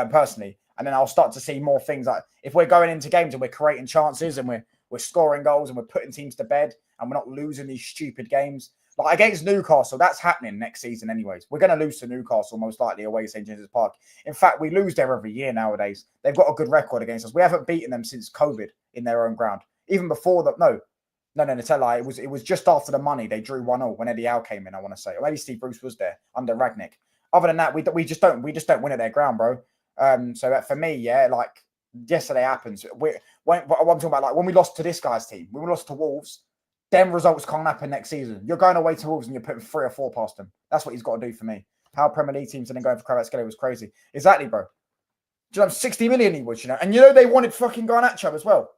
Speaker 8: personally. And then I'll start to see more things like if we're going into games and we're creating chances and we're scoring goals and we're putting teams to bed and we're not losing these stupid games. Like against Newcastle, that's happening next season anyways. We're going to lose to Newcastle most likely away at St. James's Park. In fact, we lose there every year nowadays. They've got a good record against us. We haven't beaten them since COVID in their own ground. Even before that, no, tell lie. It was just after the money. They drew 1-0 when Eddie Howe came in, I want to say. Or maybe Steve Bruce was there under Ragnick. Other than that, we just don't win at their ground, bro. So that for me, yeah, like yesterday happens. What I'm talking about, like when we lost to this guy's team, we lost to Wolves. Them results can't happen next season. You're going away to Wolves and you're putting 3 or 4 past them. That's what he's got to do for me. How Premier League teams didn't go for Kvaratskhelia was crazy. Exactly, bro. Do you know 60 million he was, you know? And you know they wanted fucking Garnacho as well.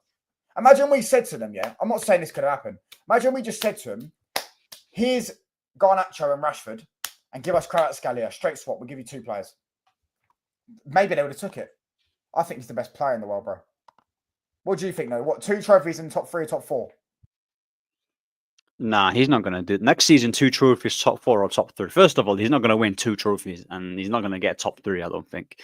Speaker 8: Imagine we said to them, yeah, I'm not saying this could have happened. Imagine we just said to him, here's Garnacho and Rashford and give us Kvaratskhelia, straight swap. We'll give you 2 players. Maybe they would have took it. I think he's the best player in the world, bro. What do you think, though? What, 2 trophies in top 3 or top 4?
Speaker 9: Nah, he's not going to do it. Next season, 2 trophies, top 4 or top 3. First of all, he's not going to win 2 trophies, and he's not going to get top 3, I don't think.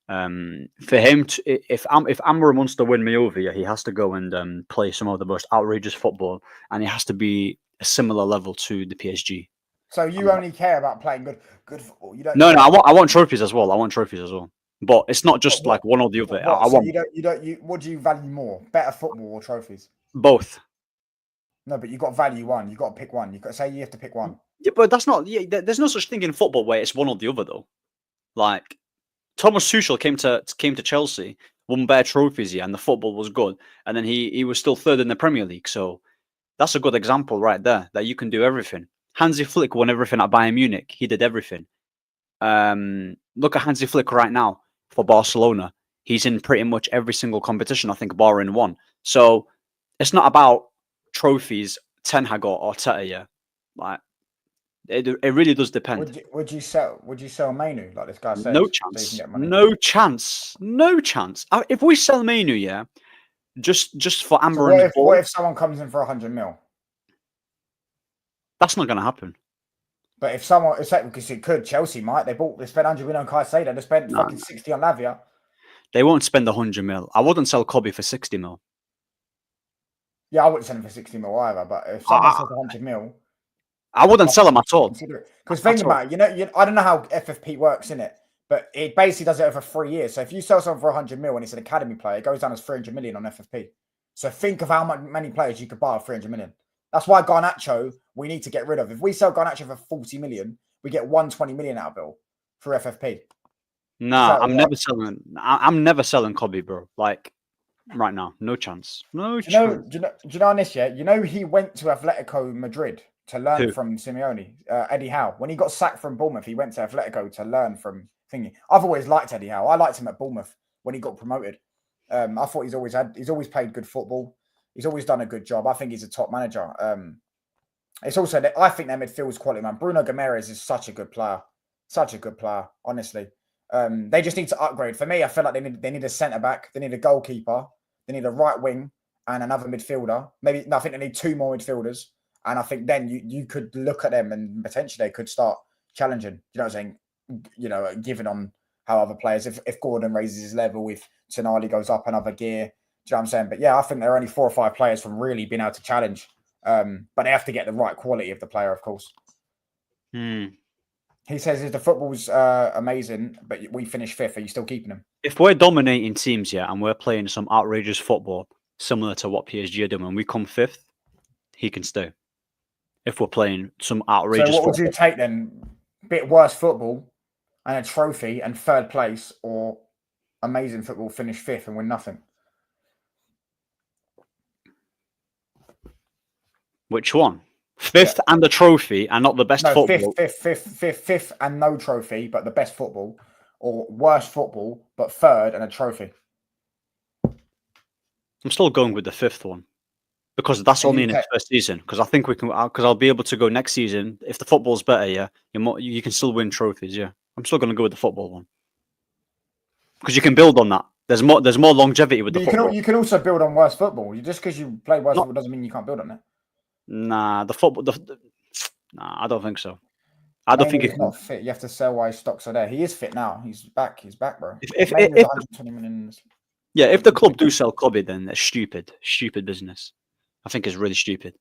Speaker 9: For him, if Amber wants to win me over, yeah, he has to go and play some of the most outrageous football, and he has to be a similar level to the PSG.
Speaker 8: So you only care about playing good football. You don't.
Speaker 9: No, I want trophies as well. I want trophies as well. But it's not just like one or the other. I
Speaker 8: So
Speaker 9: want
Speaker 8: what do you value more? Better football or trophies?
Speaker 9: both.
Speaker 8: No, but you got value one. You got to pick one. You got to say you have to pick one.
Speaker 9: Yeah, but that's not. Yeah, there's no such thing in football where it's one or the other though. Like Thomas Tuchel came to Chelsea, won bare trophies, yeah, and the football was good, and then he was still 3rd in the Premier League. So that's a good example right there that you can do everything. Hansi Flick won everything at Bayern Munich. He did everything. Look at Hansi Flick right now for Barcelona. He's in pretty much every single competition, I think, barring one. So it's not about trophies, Ten Hag or Arteta, yeah. Like it really does depend.
Speaker 8: Would you sell Mainu like this guy said?
Speaker 9: No
Speaker 8: so you
Speaker 9: chance.
Speaker 8: can get money?
Speaker 9: No chance. No chance. If we sell Mainu, yeah, just for
Speaker 8: So
Speaker 9: Amber and the ball,
Speaker 8: what if someone comes in for 100 mil?
Speaker 9: that's not going to happen.
Speaker 8: But if someone, because it could, Chelsea might. They spent 100 million on Caicedo. They spent
Speaker 9: No,
Speaker 8: fucking 60 on Lavia.
Speaker 9: They won't spend 100 mil. I wouldn't sell Kobe for 60 mil.
Speaker 8: Yeah, I wouldn't sell him for 60 mil either. But if someone says 100 mil,
Speaker 9: I wouldn't sell him at all.
Speaker 8: because think about it, I don't know how FFP works in it, but it basically does it over 3 years. So if you sell someone for 100 mil and it's an academy player, it goes down as 300 million on FFP. So think of how many players you could buy with 300 million. That's why Garnacho we need to get rid of. If we sell Garnacho for 40 million, we get 120 million out of Bill for FFP.
Speaker 9: Nah,
Speaker 8: So,
Speaker 9: I'm never selling. I'm never selling Kobe, bro. Like right now, no chance. No chance.
Speaker 8: Do you know on this yet? You know he went to Atletico Madrid to learn
Speaker 9: Who?
Speaker 8: from Simeone, Eddie Howe. When he got sacked from Bournemouth, he went to Atletico to learn from thingy. I've always liked Eddie Howe. I liked him at Bournemouth when he got promoted. I thought he's always played good football. He's always done a good job. I think he's a top manager. It's also that I think their midfield's quality, man. Bruno Gomes is such a good player. Such a good player, honestly. They just need to upgrade. For me, I feel like they need a centre back, they need a goalkeeper, they need a right wing and another midfielder. Maybe I think they need 2 more midfielders. And I think then you could look at them and potentially they could start challenging. You know what I'm saying? You know, giving on how other players, if Gordon raises his level, if Tonali goes up another gear. Do you know what I'm saying? But yeah, I think there are only 4 or 5 players from really being able to challenge. But they have to get the right quality of the player, of course. He says if the football's amazing, but we finish 5th, are you still keeping him?
Speaker 9: If we're dominating teams, yeah, and we're playing some outrageous football, similar to what PSG are doing, when we come 5th, he can stay. if we're playing some
Speaker 8: So
Speaker 9: outrageous
Speaker 8: what would
Speaker 9: football.
Speaker 8: you take then? Bit worse football and a trophy and third place, or amazing football, finish fifth and win nothing?
Speaker 9: Which one? Fifth and the trophy and not the best
Speaker 8: No,
Speaker 9: football.
Speaker 8: fifth and no trophy, but the best football, or worse football but third and a trophy.
Speaker 9: I'm still going with the fifth one because that's
Speaker 8: And
Speaker 9: only
Speaker 8: you
Speaker 9: in its first season. Because I think we can. Because I'll be able to go next season if the football's better. Yeah, you can still win trophies. Yeah, I'm still going to go with the football one because you can build on that. There's more longevity with the football.
Speaker 8: You can also build on worse football. Just because you play worse football doesn't mean you can't build on it.
Speaker 9: Nah, the football. Nah, I don't think so. I don't think
Speaker 8: he's not fit. You have to sell while his stocks are there. He is fit now. He's back. He's back, bro.
Speaker 9: If
Speaker 8: 120 million.
Speaker 9: Yeah, if the club do sell Clubby, then it's stupid business. I think it's really stupid.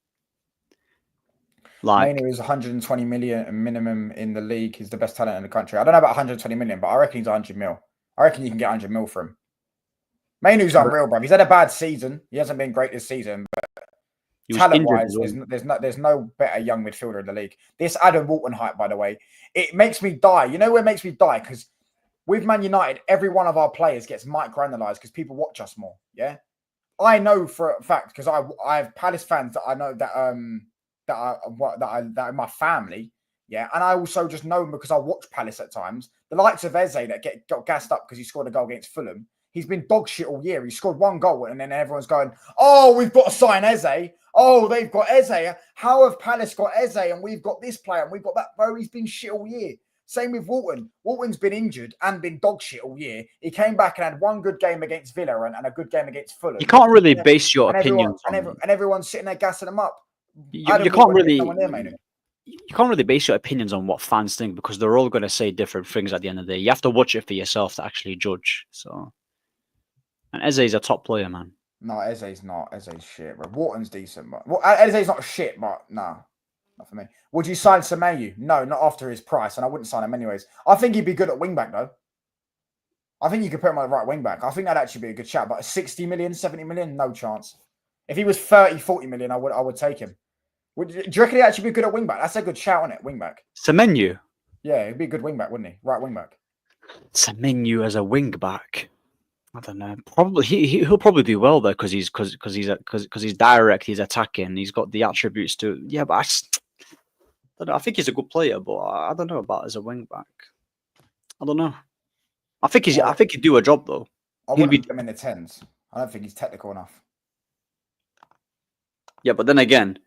Speaker 9: Like,
Speaker 8: Mainu is 120 million minimum in the league. He's the best talent in the country. I don't know about 120 million, but I reckon he's 100 mil. I reckon you can get 100 mil for him. Mainu's unreal, bro. He's had a bad season. He hasn't been great this season, but talent-wise, there's no better young midfielder in the league. This Adam Walton hype, by the way, it makes me die. You know where it makes me die? Because with Man United, every one of our players gets micro-analysed because people watch us more. Yeah, I know for a fact because I have Palace fans that I know that are my family. Yeah, and I also just know them because I watch Palace at times. The likes of Eze that got gassed up because he scored a goal against Fulham. He's been dog shit all year. He scored one goal and then everyone's going, "Oh, we've got to sign Eze. Oh, they've got Eze. How have Palace got Eze and we've got this player and we've got that?" Bro, he's been shit all year. Same with Walton. Walton's been injured and been dog shit all year. He came back and had one good game against Villa and a good game against Fulham.
Speaker 9: you can't really base your opinions on.
Speaker 8: And everyone's sitting there gassing them up.
Speaker 9: You can't really. You can't really base your opinions on what fans think because they're all going to say different things at the end of the day. You have to watch it for yourself to actually judge. So, and Eze's a top player, man.
Speaker 8: No, Eze's not. Eze's shit, bro. Wharton's decent, but Eze's not shit, but nah, not for me. Would you sign Semenyo? No, not after his price, and I wouldn't sign him anyways. I think he'd be good at wingback though. I think you could put him on the right wingback. I think that'd actually be a good shout. But 60 million, 70 million, no chance. If he was 30, 40 million, I would take him. Do you reckon he'd actually be good at wingback? That's a good shout, isn't it? Wingback.
Speaker 9: Semenyo.
Speaker 8: Yeah, he'd be a good wingback, wouldn't he? Right wingback.
Speaker 9: Semenyo as a wingback. I don't know. Probably he'll probably do well though because he's direct. He's attacking. He's got the attributes to. Yeah, but I don't know. I think he's a good player, but I don't know about as a wingback. I don't know. I think he'd do a job though.
Speaker 8: I wouldn't put him in the 10s. I don't think he's technical enough.
Speaker 9: Yeah, but then again,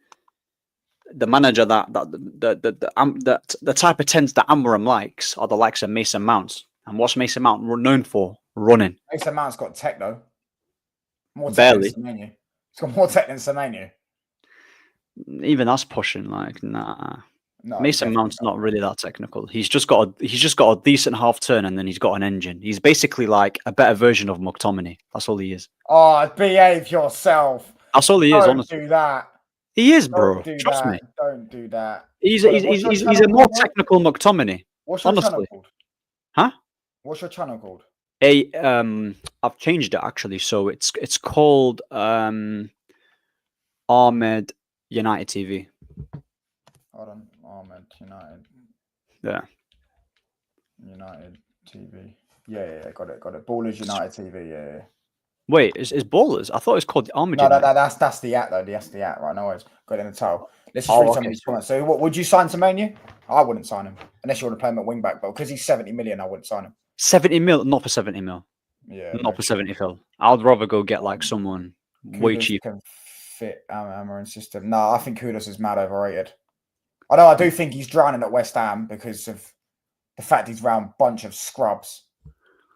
Speaker 9: the manager the type of 10s that Amorim likes are the likes of Mason Mount. And what's Mason Mount known for? Running.
Speaker 8: Mason Mount's got tech though. More tech
Speaker 9: Barely.
Speaker 8: than Semenyo. He's got more tech than Semenyo.
Speaker 9: Even us pushing, like, nah.
Speaker 8: No,
Speaker 9: Mason Mount's not really that technical. He's just got a decent half turn and then he's got an engine. He's basically like a better version of McTominay. That's all he is.
Speaker 8: Oh, behave yourself.
Speaker 9: That's all he is, honestly.
Speaker 8: Don't do that.
Speaker 9: He is, bro. Trust me.
Speaker 8: Don't do that.
Speaker 9: He's a more technical McTominay.
Speaker 8: What's your channel called?
Speaker 9: Huh?
Speaker 8: What's your channel called?
Speaker 9: I've changed it actually. So it's called Ahmed United TV.
Speaker 8: Hold on, Ahmed United.
Speaker 9: Yeah.
Speaker 8: United TV. Yeah, got it. Ballers United TV. Yeah.
Speaker 9: Wait, is Ballers? I thought it was called Ahmed.
Speaker 8: No, that's the at though. That's the at, right? No worries. Got it in the title. Let's just read some of these comments. So, what would you sign Semenyo? I wouldn't sign him unless you want to play him at wing back, but because he's 70 million, I wouldn't sign him.
Speaker 9: 70 mil, not for 70 mil.
Speaker 8: Yeah,
Speaker 9: not for 70 mil. I'd rather go get like someone way cheap.
Speaker 8: Can fit Amorim's system. No, I think Kudus is mad overrated. I do think he's drowning at West Ham because of the fact he's around a bunch of scrubs.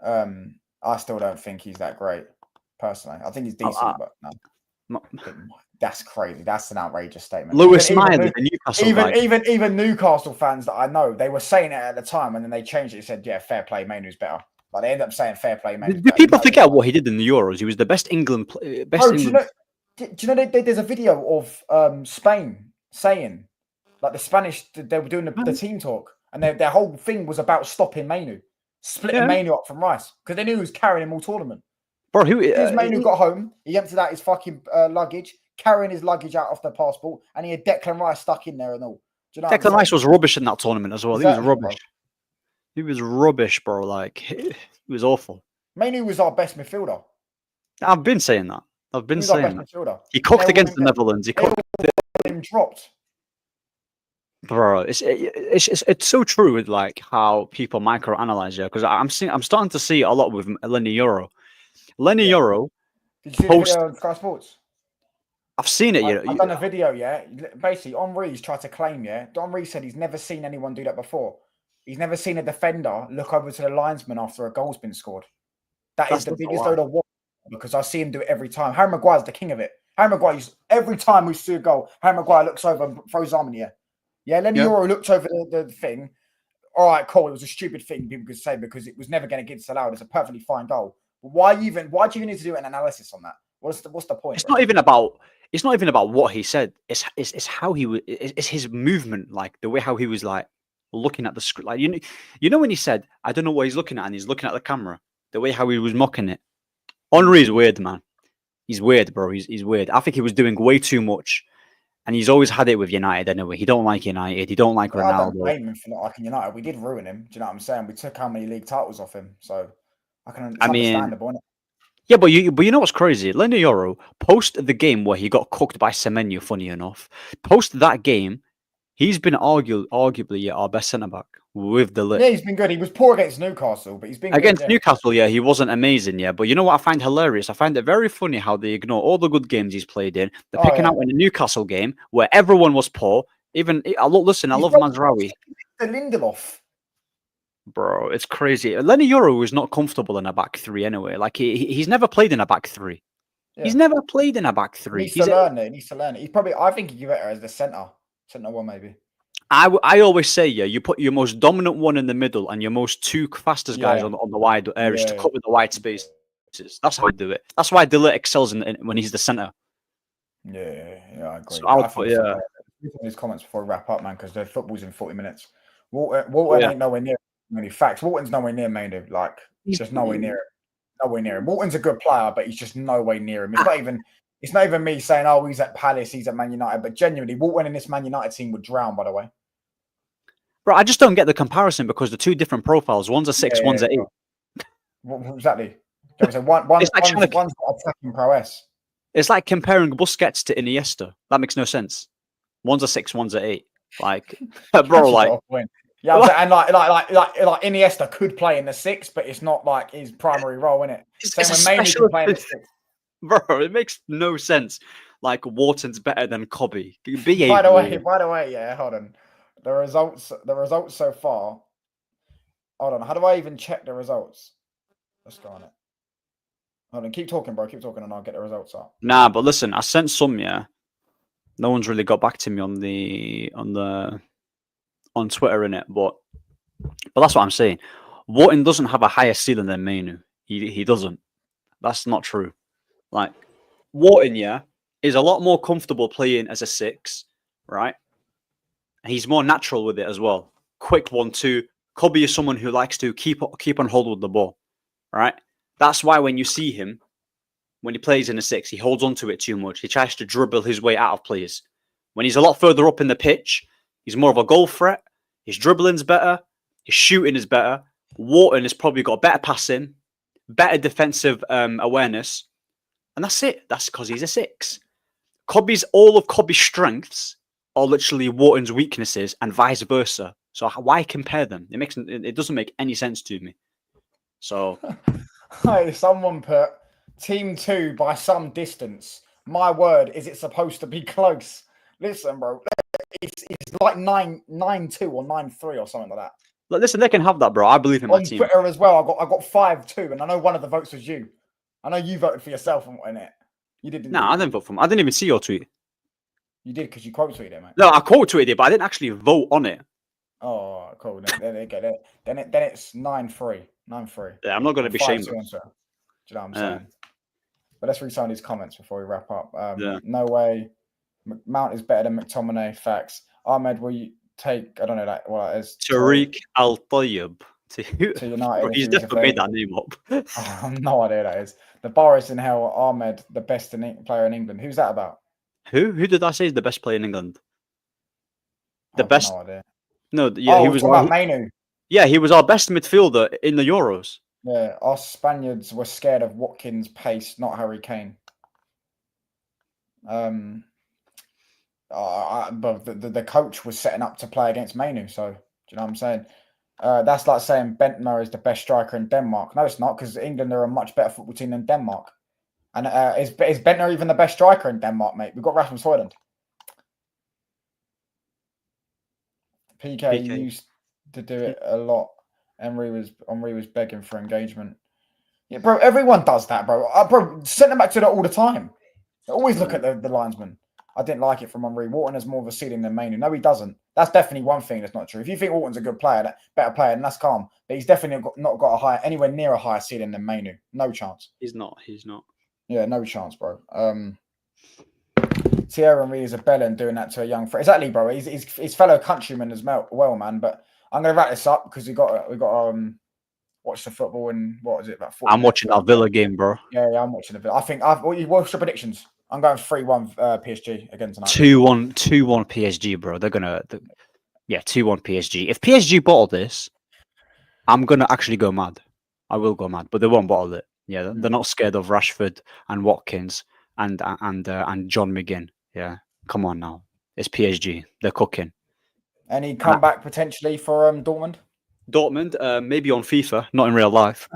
Speaker 8: I still don't think he's that great, personally. I think he's decent, but no. That's crazy. That's an outrageous statement.
Speaker 9: Lewis Miley, the Newcastle guy.
Speaker 8: Even Newcastle fans that I know, they were saying it at the time, and then they changed it. They said, "Yeah, fair play, Mainu's better." Like they end up saying, "Fair play, Mainu's better."
Speaker 9: Do people forget what he did in the Euros? He was the best England player.
Speaker 8: Do you know there's a video of Spain saying, like the Spanish, they were doing the team talk, and their whole thing was about stopping Mainu, splitting Mainu up from Rice because they knew he was carrying him all tournament.
Speaker 9: Bro,
Speaker 8: Mainu got home, he emptied out his fucking luggage, carrying his luggage out off the passport, and he had Declan Rice stuck in there and all. Do you know?
Speaker 9: Declan Rice was rubbish in that tournament as well.
Speaker 8: Exactly,
Speaker 9: he was rubbish. He was rubbish, bro. Like he was awful.
Speaker 8: Mainoo was our best midfielder.
Speaker 9: I've been saying that. I've been
Speaker 8: He was our
Speaker 9: saying
Speaker 8: best
Speaker 9: that.
Speaker 8: midfielder.
Speaker 9: He cooked
Speaker 8: They
Speaker 9: against the
Speaker 8: all-
Speaker 9: Netherlands. He
Speaker 8: they
Speaker 9: cooked.
Speaker 8: Him dropped.
Speaker 9: Bro, it's so true with like how people microanalyze you because I'm starting to see a lot with Lenny Euro. Lenny Euro,
Speaker 8: Did you see
Speaker 9: Post-
Speaker 8: the video on Sky Sports?
Speaker 9: I've seen it.
Speaker 8: I've done a video, yeah. Basically, Henri's tried to claim, yeah. Henri said he's never seen anyone do that before. He's never seen a defender look over to the linesman after a goal's been scored. That's the biggest load of what, because I see him do it every time. Harry Maguire's the king of it. Harry Maguire, every time we see a goal, Harry Maguire looks over and throws his arm in the air. Yeah, Lenny Euro looked over the thing. All right, cool. It was a stupid thing people could say because it was never going to get disallowed. It's a perfectly fine goal. But why do you even need to do an analysis on that? What's the point?
Speaker 9: It's not even about what he said. It's how he was. It's his movement, like the way how he was like looking at the screen. Like you know when he said, "I don't know what he's looking at," and he's looking at the camera. The way how he was mocking it. Henri is weird, man. He's weird, bro. He's weird. I think he was doing way too much. And he's always had it with United anyway. He don't like United. He don't like Ronaldo.
Speaker 8: I don't blame him for not liking United. We did ruin him. Do you know what I'm saying? We took how many league titles off him. So it's understandable, isn't it?
Speaker 9: Yeah, but you know what's crazy? Lenny Euro, post the game where he got cooked by Semenyo, funny enough, post that game, he's been arguably our best centre-back with the
Speaker 8: Yeah, he's been good. He was poor against Newcastle, but he's been
Speaker 9: against
Speaker 8: good,
Speaker 9: Newcastle. Yeah, he wasn't amazing. Yeah, but you know what I find hilarious? I find it very funny how they ignore all the good games he's played in. They're picking out in the Newcastle game where everyone was poor. Even I love Mazraoui.
Speaker 8: The Lindelof.
Speaker 9: Bro, it's crazy. Lenny Euro is not comfortable in a back three anyway. Like he's never played in a back three. Yeah. He's never played in a back three.
Speaker 8: He needs to learn it. He's probably. I think he'd be better as the centre one maybe.
Speaker 9: I always say, yeah, you put your most dominant one in the middle and your most two fastest guys on the wide areas to cover the wide spaces. That's how I do it. That's why De Ligt excels when he's the centre.
Speaker 8: Yeah, I agree.
Speaker 9: So
Speaker 8: his comments before we wrap up, man, because the football's in 40 minutes. Walton ain't nowhere near many facts. Walton's nowhere near Mainoo. Like he's just nowhere near it. Nowhere near him. Walton's a good player, but he's just nowhere near him. It's not even me saying, oh, he's at Palace, he's at Man United, but genuinely, Walton in this Man United team would drown, by the way.
Speaker 9: Bro, I just don't get the comparison because they're two different profiles. One's a 6, one's a 8.
Speaker 8: Exactly. So one's got attacking prowess.
Speaker 9: It's like comparing Busquets to Iniesta. That makes no sense. One's a 6, one's a 8. Like, bro, like.
Speaker 8: Yeah, and like Iniesta could play in the 6, but it's not like his primary role, innit? Same when Mainoo can play in the 6.
Speaker 9: Bro, it makes no sense. Like Wharton's better than Cobby.
Speaker 8: By the way, yeah, hold on. The results so far. Hold on, how do I even check the results? Let's go on it. Hold on, keep talking, bro. Keep talking, and I'll get the results up.
Speaker 9: Nah, but listen, I sent some. Yeah, no one's really got back to me on Twitter in it, but that's what I'm saying. Wharton doesn't have a higher ceiling than Mainoo. He doesn't. That's not true. Like Wharton, yeah, is a lot more comfortable playing as a 6, right? He's more natural with it as well. Quick 1-2. Cobby is someone who likes to keep on hold with the ball, right? That's why when you see him, when he plays in a 6, he holds onto it too much. He tries to dribble his way out of players. When he's a lot further up in the pitch, he's more of a goal threat. His dribbling's better. His shooting is better. Wharton has probably got better passing, better defensive awareness. And that's it. That's because he's a 6. All of Cobby's strengths are literally Wharton's weaknesses and vice versa. So why compare them? It doesn't make any sense to me. So,
Speaker 8: hey, someone put Team 2 by some distance. My word, is it supposed to be close? Listen, bro, it's like 9-2 or 9-3 or something like that.
Speaker 9: Listen, they can have that, bro. I believe in my team.
Speaker 8: On Twitter as well, I got 5-2, and I know one of the votes was you. I know you voted for yourself in it. You didn't.
Speaker 9: No, I didn't vote for him. I didn't even see your tweet.
Speaker 8: You did because you quote tweeted it, mate.
Speaker 9: No, I quote tweeted it, but I didn't actually vote on it.
Speaker 8: Oh, cool. Then it's 9-3. 9-3.
Speaker 9: Yeah, I'm not going to be shamed.
Speaker 8: Do you know what I'm saying? But let's read some of these comments before we wrap up.
Speaker 9: Yeah.
Speaker 8: No way. Mount is better than McTominay. Facts. Ahmed, will you take? I don't know what that is.
Speaker 9: Tariq Al Tayyib
Speaker 8: to United.
Speaker 9: Bro, he's definitely made that name up.
Speaker 8: I have no idea who that is. The bar is in hell. Ahmed, the best player in England. Who's that about?
Speaker 9: Who did I say is the best player in England? The
Speaker 8: I've got
Speaker 9: best?
Speaker 8: No idea.
Speaker 9: No, yeah,
Speaker 8: Oh,
Speaker 9: he
Speaker 8: we're
Speaker 9: was.
Speaker 8: talking about Mainu.
Speaker 9: Yeah, he was our best midfielder in the Euros.
Speaker 8: Yeah, us Spaniards were scared of Watkins' pace, not Harry Kane. But the coach was setting up to play against Mainu. So do you know what I'm saying? That's like saying Bentner is the best striker in Denmark. No, it's not, because England are a much better football team than Denmark. And is Bentner even the best striker in Denmark, mate? We've got Rasmus Højlund. PK used to do it a lot. Henry was begging for engagement. Yeah, bro, everyone does that, bro. Bro, send them back to that all the time. They always look at the linesman. I didn't like it from Henry. Wharton has more of a ceiling than Mainu. No, he doesn't. That's definitely one thing that's not true. If you think Wharton's a good player, better player, then that's calm. But he's definitely not got anywhere near a higher ceiling than Mainu. No chance.
Speaker 9: He's not.
Speaker 8: Yeah, no chance, bro. Thierry Henry is a bellend doing that to a young friend. Exactly, bro. He's his fellow countryman as well, man. But I'm gonna wrap this up because we got watch the football in what is it about? 40
Speaker 9: I'm watching that Villa game, bro.
Speaker 8: Yeah, I'm watching the Villa. I think what's your predictions? I'm going 3-1 PSG again tonight.
Speaker 9: 2-1 PSG, bro. They're gonna 2-1 PSG. If PSG bottle this, I'm gonna actually go mad. I will go mad, but they won't bottle it. Yeah, they're not scared of Rashford and Watkins and John McGinn. Yeah, come on now. It's PSG. They're cooking.
Speaker 8: Any comeback potentially for Dortmund?
Speaker 9: Dortmund, maybe on FIFA, not in real life.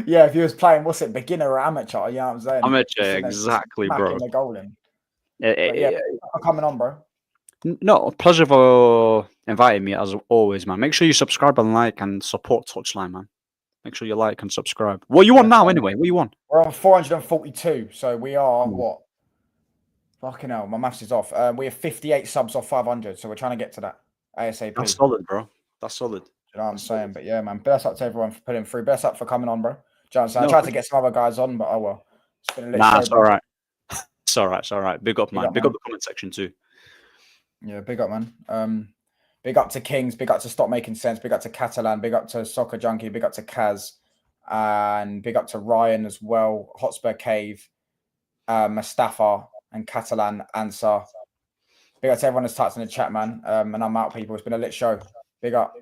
Speaker 8: Yeah, if he was playing, what's it, beginner or amateur? You know what I'm saying?
Speaker 9: Amateur, exactly, bro.
Speaker 8: The goal in. Coming on, bro.
Speaker 9: No, pleasure for inviting me as always, man. Make sure you subscribe and like and support Touchline, man. Make sure you like and subscribe. What you on now, anyway? What you on?
Speaker 8: We're on 442, so we are what? Fucking hell, my maths is off. We have 58 subs off 500, so we're trying to get to that ASAP.
Speaker 9: That's solid, bro. That's solid.
Speaker 8: You know what I'm saying? But yeah, man, best up to everyone for putting through. Best up for coming on, bro. Do you know what I'm saying? I tried to get some other guys on, but oh well. It's been a little
Speaker 9: it's all right. It's all right. It's all right. Big up, man. Big up the comment section too.
Speaker 8: Yeah, big up, man. Big up to Kings. Big up to Stop Making Sense. Big up to Catalan. Big up to Soccer Junkie. Big up to Kaz. And big up to Ryan as well. Hotspur Cave, Mustafa, and Catalan Ansar. Big up to everyone that's typed in the chat, man. And I'm out, people. It's been a lit show. Big up.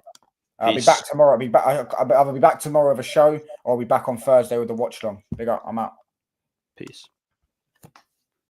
Speaker 8: I'll be back tomorrow. I'll be back tomorrow with a show, or I'll be back on Thursday with the watch long. Big up. I'm out.
Speaker 9: Peace.